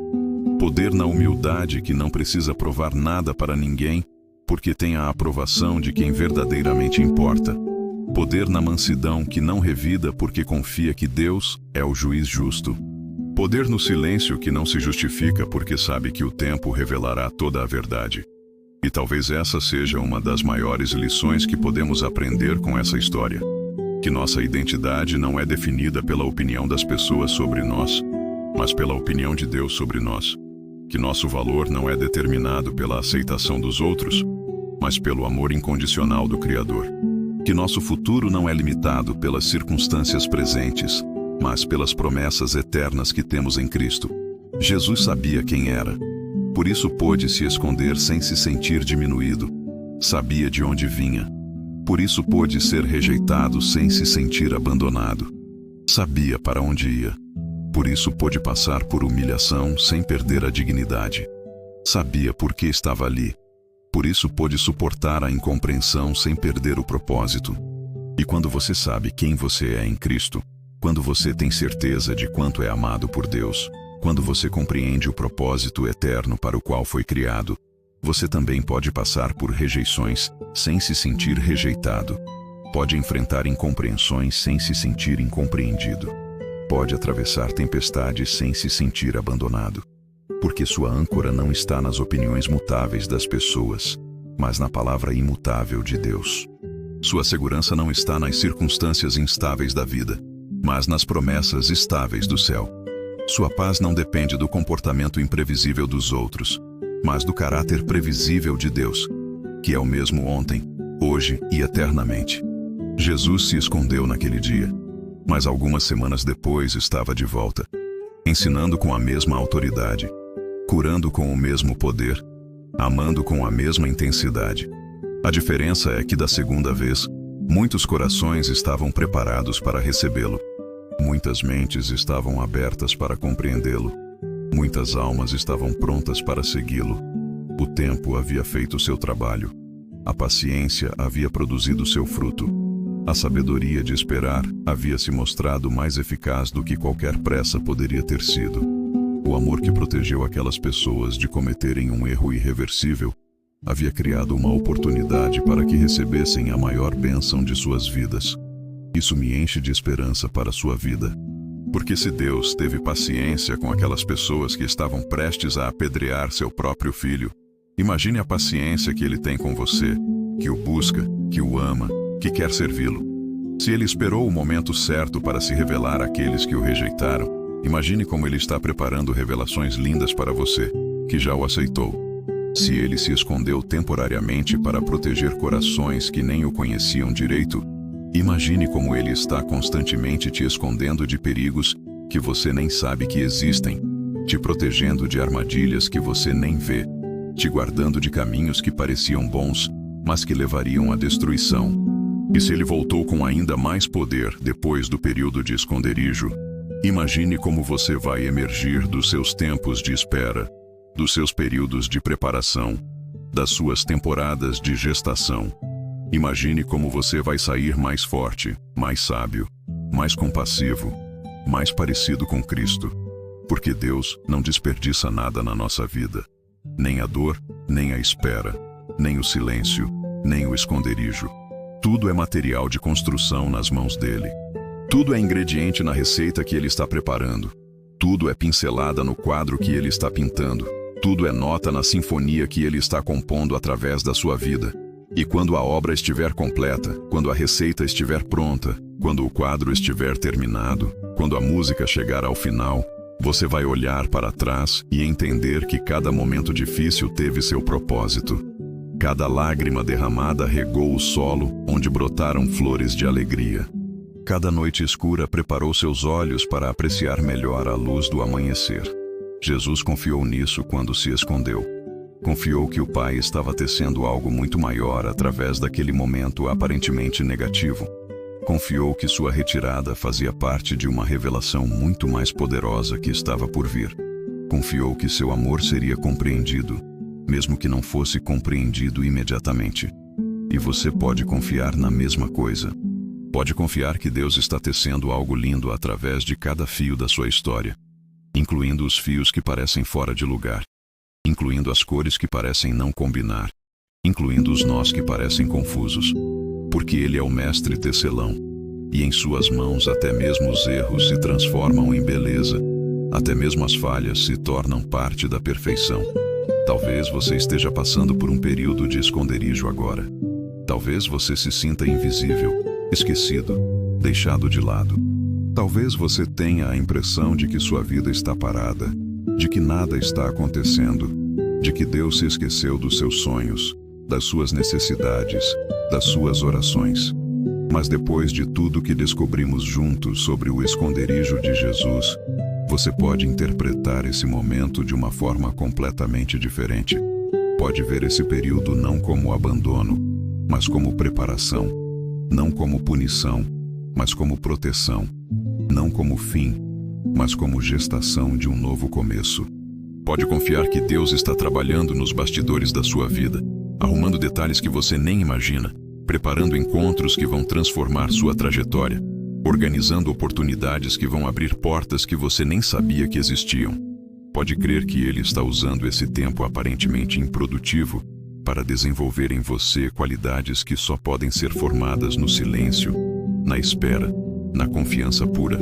poder na humildade que não precisa provar nada para ninguém, porque tem a aprovação de quem verdadeiramente importa, poder na mansidão que não revida porque confia que Deus é o juiz justo, poder no silêncio que não se justifica porque sabe que o tempo revelará toda a verdade. E talvez essa seja uma das maiores lições que podemos aprender com essa história. Que nossa identidade não é definida pela opinião das pessoas sobre nós, mas pela opinião de Deus sobre nós. Que nosso valor não é determinado pela aceitação dos outros, mas pelo amor incondicional do Criador. Que nosso futuro não é limitado pelas circunstâncias presentes, mas pelas promessas eternas que temos em Cristo. Jesus sabia quem era. Por isso pôde se esconder sem se sentir diminuído. Sabia de onde vinha. Por isso pôde ser rejeitado sem se sentir abandonado. Sabia para onde ia. Por isso pôde passar por humilhação sem perder a dignidade. Sabia por que estava ali. Por isso pôde suportar a incompreensão sem perder o propósito. E quando você sabe quem você é em Cristo, quando você tem certeza de quanto é amado por Deus, quando você compreende o propósito eterno para o qual foi criado, você também pode passar por rejeições sem se sentir rejeitado. Pode enfrentar incompreensões sem se sentir incompreendido. Pode atravessar tempestades sem se sentir abandonado. Porque sua âncora não está nas opiniões mutáveis das pessoas, mas na palavra imutável de Deus. Sua segurança não está nas circunstâncias instáveis da vida, mas nas promessas estáveis do céu. Sua paz não depende do comportamento imprevisível dos outros, mas do caráter previsível de Deus, que é o mesmo ontem, hoje e eternamente. Jesus se escondeu naquele dia, mas algumas semanas depois estava de volta, ensinando com a mesma autoridade, curando com o mesmo poder, amando com a mesma intensidade. A diferença é que da segunda vez, muitos corações estavam preparados para recebê-lo. Muitas mentes estavam abertas para compreendê-lo. Muitas almas estavam prontas para segui-lo. O tempo havia feito seu trabalho. A paciência havia produzido seu fruto. A sabedoria de esperar havia se mostrado mais eficaz do que qualquer pressa poderia ter sido. O amor que protegeu aquelas pessoas de cometerem um erro irreversível havia criado uma oportunidade para que recebessem a maior bênção de suas vidas. Isso me enche de esperança para sua vida. Porque se Deus teve paciência com aquelas pessoas que estavam prestes a apedrear seu próprio filho, imagine a paciência que Ele tem com você, que o busca, que o ama, que quer servi-lo. Se Ele esperou o momento certo para se revelar àqueles que o rejeitaram, imagine como Ele está preparando revelações lindas para você, que já o aceitou. Se Ele se escondeu temporariamente para proteger corações que nem o conheciam direito, imagine como Ele está constantemente te escondendo de perigos que você nem sabe que existem, te protegendo de armadilhas que você nem vê, te guardando de caminhos que pareciam bons, mas que levariam à destruição. E se Ele voltou com ainda mais poder depois do período de esconderijo, imagine como você vai emergir dos seus tempos de espera, dos seus períodos de preparação, das suas temporadas de gestação. Imagine como você vai sair mais forte, mais sábio, mais compassivo, mais parecido com Cristo. Porque Deus não desperdiça nada na nossa vida. Nem a dor, nem a espera, nem o silêncio, nem o esconderijo. Tudo é material de construção nas mãos dele. Tudo é ingrediente na receita que ele está preparando. Tudo é pincelada no quadro que ele está pintando. Tudo é nota na sinfonia que ele está compondo através da sua vida. E quando a obra estiver completa, quando a receita estiver pronta, quando o quadro estiver terminado, quando a música chegar ao final, você vai olhar para trás e entender que cada momento difícil teve seu propósito. Cada lágrima derramada regou o solo onde brotaram flores de alegria. Cada noite escura preparou seus olhos para apreciar melhor a luz do amanhecer. Jesus confiou nisso quando se escondeu. Confiou que o Pai estava tecendo algo muito maior através daquele momento aparentemente negativo. Confiou que sua retirada fazia parte de uma revelação muito mais poderosa que estava por vir. Confiou que seu amor seria compreendido, mesmo que não fosse compreendido imediatamente. E você pode confiar na mesma coisa. Pode confiar que Deus está tecendo algo lindo através de cada fio da sua história, incluindo os fios que parecem fora de lugar, incluindo as cores que parecem não combinar, incluindo os nós que parecem confusos. Porque Ele é o mestre tecelão, e em suas mãos até mesmo os erros se transformam em beleza, até mesmo as falhas se tornam parte da perfeição. Talvez você esteja passando por um período de esconderijo agora. Talvez você se sinta invisível, esquecido, deixado de lado. Talvez você tenha a impressão de que sua vida está parada, de que nada está acontecendo, de que Deus se esqueceu dos seus sonhos, das suas necessidades, das suas orações. Mas depois de tudo que descobrimos juntos sobre o esconderijo de Jesus, você pode interpretar esse momento de uma forma completamente diferente. Pode ver esse período não como abandono, mas como preparação. Não como punição, mas como proteção. Não como fim, mas como gestação de um novo começo. Pode confiar que Deus está trabalhando nos bastidores da sua vida, arrumando detalhes que você nem imagina, preparando encontros que vão transformar sua trajetória, organizando oportunidades que vão abrir portas que você nem sabia que existiam. Pode crer que Ele está usando esse tempo aparentemente improdutivo para desenvolver em você qualidades que só podem ser formadas no silêncio, na espera, na confiança pura.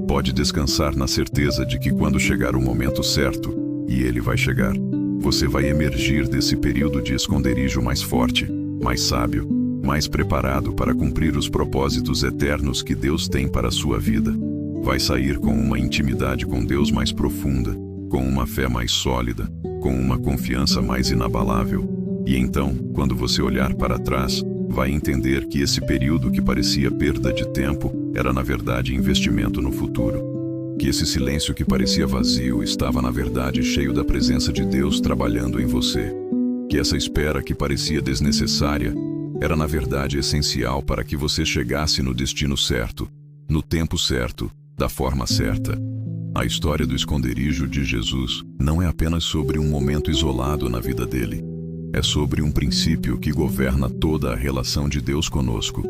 Pode descansar na certeza de que quando chegar o momento certo, e ele vai chegar, você vai emergir desse período de esconderijo mais forte, mais sábio, mais preparado para cumprir os propósitos eternos que Deus tem para a sua vida. Vai sair com uma intimidade com Deus mais profunda, com uma fé mais sólida, com uma confiança mais inabalável. E então, quando você olhar para trás, vai entender que esse período que parecia perda de tempo era na verdade investimento no futuro. Que esse silêncio que parecia vazio estava na verdade cheio da presença de Deus trabalhando em você. Que essa espera que parecia desnecessária era na verdade essencial para que você chegasse no destino certo, no tempo certo, da forma certa. A história do esconderijo de Jesus não é apenas sobre um momento isolado na vida dele. É sobre um princípio que governa toda a relação de Deus conosco.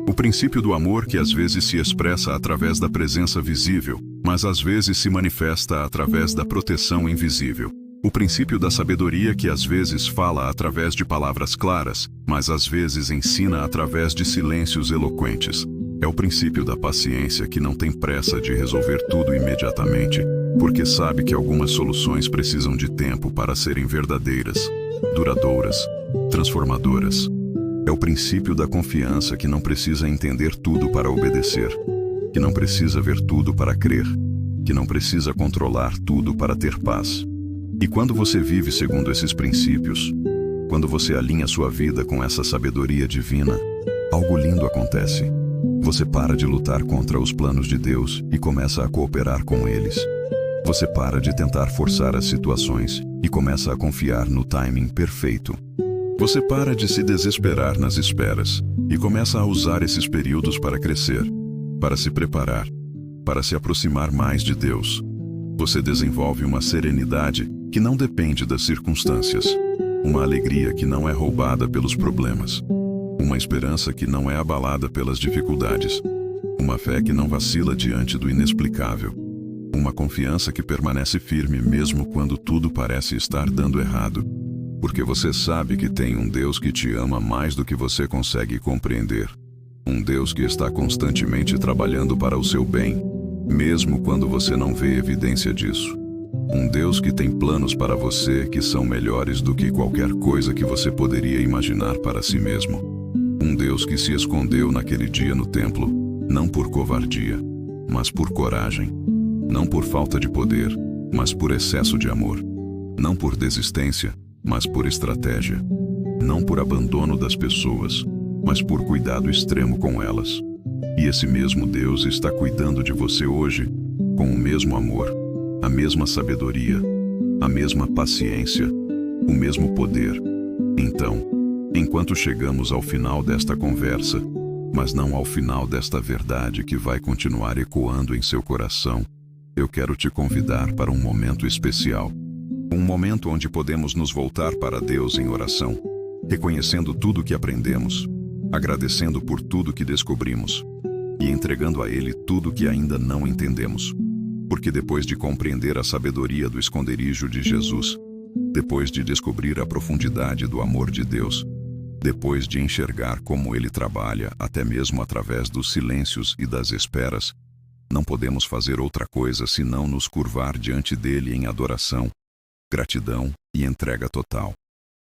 O princípio do amor que às vezes se expressa através da presença visível, mas às vezes se manifesta através da proteção invisível. O princípio da sabedoria que às vezes fala através de palavras claras, mas às vezes ensina através de silêncios eloquentes. É o princípio da paciência que não tem pressa de resolver tudo imediatamente, porque sabe que algumas soluções precisam de tempo para serem verdadeiras, duradouras, transformadoras. É o princípio da confiança que não precisa entender tudo para obedecer, que não precisa ver tudo para crer, que não precisa controlar tudo para ter paz. E quando você vive segundo esses princípios, quando você alinha sua vida com essa sabedoria divina, algo lindo acontece. Você para de lutar contra os planos de Deus e começa a cooperar com eles. Você para de tentar forçar as situações e começa a confiar no timing perfeito. Você para de se desesperar nas esperas e começa a usar esses períodos para crescer, para se preparar, para se aproximar mais de Deus. Você desenvolve uma serenidade que não depende das circunstâncias, uma alegria que não é roubada pelos problemas, uma esperança que não é abalada pelas dificuldades, uma fé que não vacila diante do inexplicável, uma confiança que permanece firme mesmo quando tudo parece estar dando errado, porque você sabe que tem um Deus que te ama mais do que você consegue compreender, um Deus que está constantemente trabalhando para o seu bem, mesmo quando você não vê evidência disso. Um Deus que tem planos para você que são melhores do que qualquer coisa que você poderia imaginar para si mesmo. Um Deus que se escondeu naquele dia no templo, não por covardia, mas por coragem. Não por falta de poder, mas por excesso de amor. Não por desistência, mas por estratégia. Não por abandono das pessoas, mas por cuidado extremo com elas. E esse mesmo Deus está cuidando de você hoje, com o mesmo amor, a mesma sabedoria, a mesma paciência, o mesmo poder. Então, enquanto chegamos ao final desta conversa, mas não ao final desta verdade que vai continuar ecoando em seu coração, eu quero te convidar para um momento especial. Um momento onde podemos nos voltar para Deus em oração, reconhecendo tudo que aprendemos, agradecendo por tudo que descobrimos e entregando a Ele tudo que ainda não entendemos. Porque depois de compreender a sabedoria do esconderijo de Jesus, depois de descobrir a profundidade do amor de Deus, depois de enxergar como Ele trabalha até mesmo através dos silêncios e das esperas, não podemos fazer outra coisa senão nos curvar diante dele em adoração, gratidão e entrega total.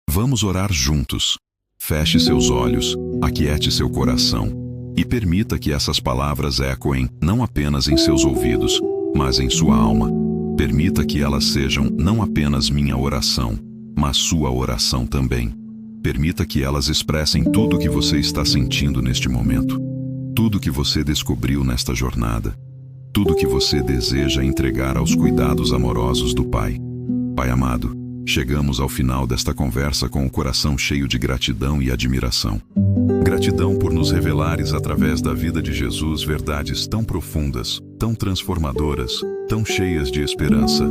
Vamos orar juntos. Feche seus olhos, aquiete seu coração e permita que essas palavras ecoem não apenas em seus ouvidos, mas em sua alma. Permita que elas sejam não apenas minha oração, mas sua oração também. Permita que elas expressem tudo o que você está sentindo neste momento, tudo que você descobriu nesta jornada, tudo que você deseja entregar aos cuidados amorosos do Pai. Pai amado, chegamos ao final desta conversa com o coração cheio de gratidão e admiração. Gratidão por nos revelares através da vida de Jesus verdades tão profundas, tão transformadoras, tão cheias de esperança.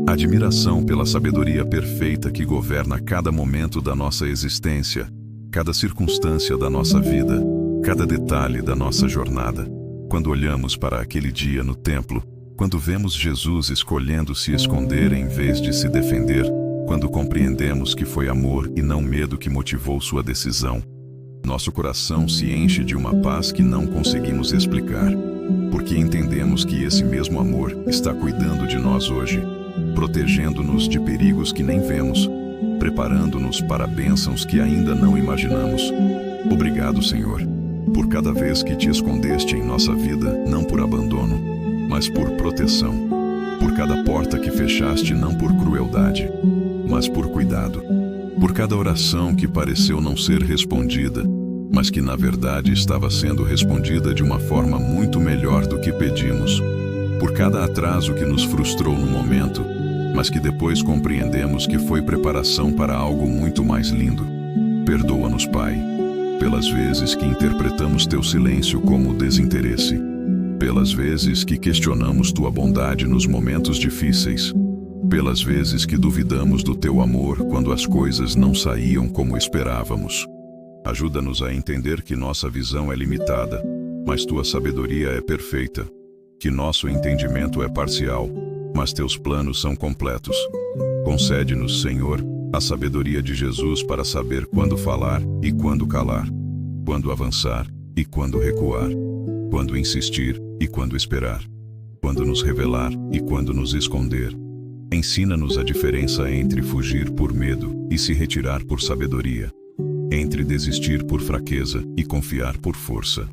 Admiração pela sabedoria perfeita que governa cada momento da nossa existência, cada circunstância da nossa vida, cada detalhe da nossa jornada. Quando olhamos para aquele dia no templo, quando vemos Jesus escolhendo se esconder em vez de se defender, quando compreendemos que foi amor e não medo que motivou sua decisão, nosso coração se enche de uma paz que não conseguimos explicar, porque entendemos que esse mesmo amor está cuidando de nós hoje, protegendo-nos de perigos que nem vemos, preparando-nos para bênçãos que ainda não imaginamos. Obrigado, Senhor, por cada vez que te escondeste em nossa vida, não por abandono, mas por proteção, por cada porta que fechaste não por crueldade, mas por cuidado, por cada oração que pareceu não ser respondida, mas que na verdade estava sendo respondida de uma forma muito melhor do que pedimos. por cada atraso que nos frustrou no momento, mas que depois compreendemos que foi preparação para algo muito mais lindo. Perdoa-nos, Pai, pelas vezes que interpretamos teu silêncio como desinteresse, pelas vezes que questionamos tua bondade nos momentos difíceis, pelas vezes que duvidamos do teu amor quando as coisas não saíam como esperávamos. Ajuda-nos a entender que nossa visão é limitada, mas tua sabedoria é perfeita, que nosso entendimento é parcial, mas teus planos são completos. Concede-nos, Senhor, a sabedoria de Jesus para saber quando falar e quando calar, quando avançar e quando recuar, quando insistir e quando esperar, quando nos revelar e quando nos esconder. Ensina-nos a diferença entre fugir por medo e se retirar por sabedoria, entre desistir por fraqueza e confiar por força.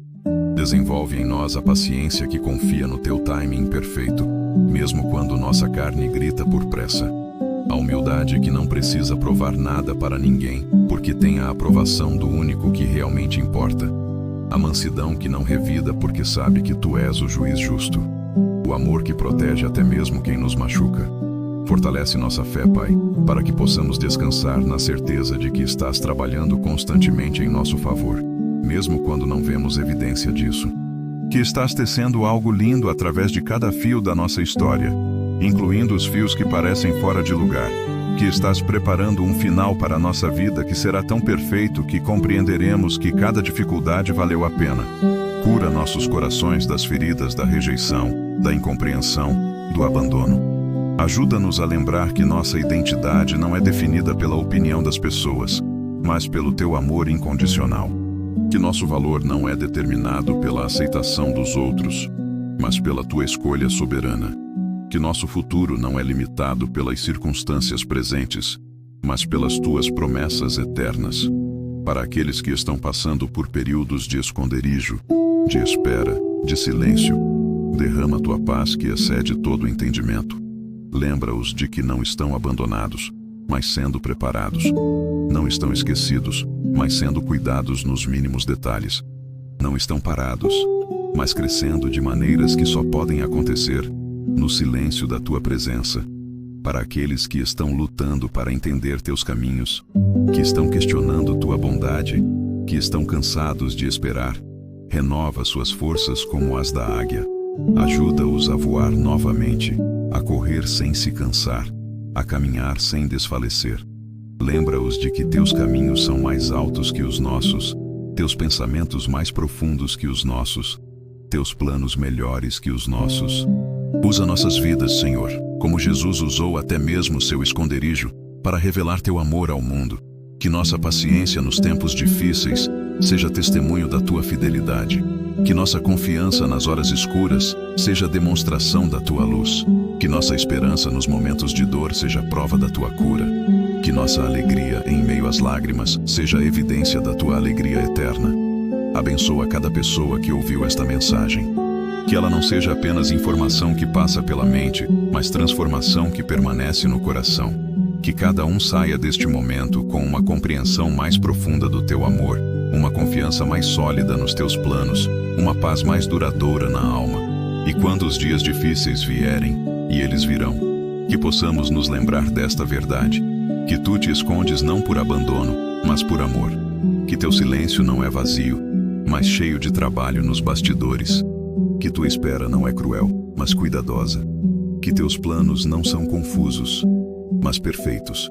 Desenvolve em nós a paciência que confia no teu timing perfeito, mesmo quando nossa carne grita por pressa. A humildade que não precisa provar nada para ninguém, porque tem a aprovação do único que realmente importa. A mansidão que não revida porque sabe que tu és o juiz justo. O amor que protege até mesmo quem nos machuca. Fortalece nossa fé, Pai, para que possamos descansar na certeza de que estás trabalhando constantemente em nosso favor, mesmo quando não vemos evidência disso. Que estás tecendo algo lindo através de cada fio da nossa história, incluindo os fios que parecem fora de lugar. Que estás preparando um final para a nossa vida que será tão perfeito que compreenderemos que cada dificuldade valeu a pena. Cura nossos corações das feridas da rejeição, da incompreensão, do abandono. Ajuda-nos a lembrar que nossa identidade não é definida pela opinião das pessoas, mas pelo teu amor incondicional. Que nosso valor não é determinado pela aceitação dos outros, mas pela tua escolha soberana. Que nosso futuro não é limitado pelas circunstâncias presentes, mas pelas tuas promessas eternas. Para aqueles que estão passando por períodos de esconderijo, de espera, de silêncio, derrama tua paz que excede todo o entendimento. Lembra-os de que não estão abandonados, mas sendo preparados. Não estão esquecidos, mas sendo cuidados nos mínimos detalhes. Não estão parados, mas crescendo de maneiras que só podem acontecer no silêncio da tua presença. Para aqueles que estão lutando para entender teus caminhos, que estão questionando tua bondade, que estão cansados de esperar, renova suas forças como as da águia. Ajuda-os a voar novamente, a correr sem se cansar, a caminhar sem desfalecer. Lembra-os de que teus caminhos são mais altos que os nossos, teus pensamentos mais profundos que os nossos, teus planos melhores que os nossos. Usa nossas vidas, Senhor, como Jesus usou até mesmo seu esconderijo, para revelar teu amor ao mundo. Que nossa paciência nos tempos difíceis seja testemunho da tua fidelidade. Que nossa confiança nas horas escuras seja demonstração da tua luz. Que nossa esperança nos momentos de dor seja prova da tua cura. Que nossa alegria em meio às lágrimas seja evidência da tua alegria eterna. Abençoa cada pessoa que ouviu esta mensagem. Que ela não seja apenas informação que passa pela mente, mas transformação que permanece no coração. Que cada um saia deste momento com uma compreensão mais profunda do teu amor, uma confiança mais sólida nos teus planos, uma paz mais duradoura na alma. E quando os dias difíceis vierem, e eles virão, que possamos nos lembrar desta verdade, que tu te escondes não por abandono, mas por amor. Que teu silêncio não é vazio, mas cheio de trabalho nos bastidores. Que tua espera não é cruel, mas cuidadosa. Que teus planos não são confusos, mas perfeitos.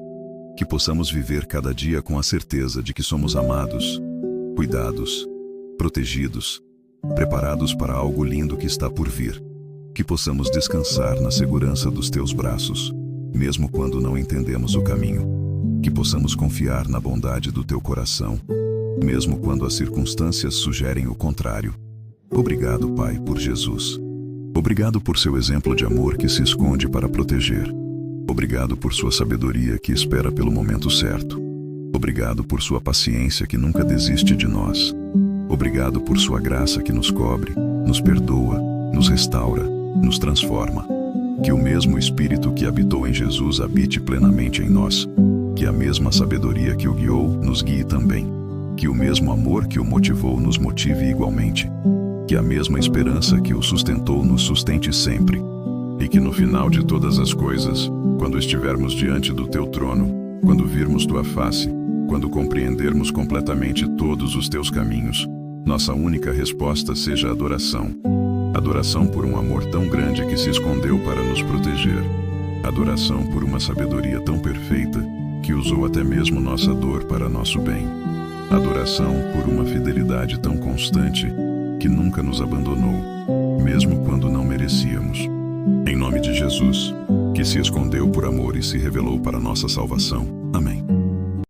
Que possamos viver cada dia com a certeza de que somos amados, cuidados, protegidos, preparados para algo lindo que está por vir. Que possamos descansar na segurança dos teus braços, mesmo quando não entendemos o caminho. Que possamos confiar na bondade do teu coração, mesmo quando as circunstâncias sugerem o contrário. Obrigado, Pai, por Jesus. Obrigado por seu exemplo de amor que se esconde para proteger. Obrigado por sua sabedoria que espera pelo momento certo. Obrigado por sua paciência que nunca desiste de nós. Obrigado por sua graça que nos cobre, nos perdoa, nos restaura, nos transforma. Que o mesmo Espírito que habitou em Jesus habite plenamente em nós. Que a mesma sabedoria que o guiou nos guie também. Que o mesmo amor que o motivou nos motive igualmente. Que a mesma esperança que o sustentou nos sustente sempre. E que no final de todas as coisas, quando estivermos diante do teu trono, quando virmos tua face, quando compreendermos completamente todos os teus caminhos, nossa única resposta seja adoração. Adoração por um amor tão grande que se escondeu para nos proteger. Adoração por uma sabedoria tão perfeita que usou até mesmo nossa dor para nosso bem. Adoração por uma fidelidade tão constante que nunca nos abandonou, mesmo quando não merecíamos. Em nome de Jesus, que se escondeu por amor e se revelou para nossa salvação. Amém.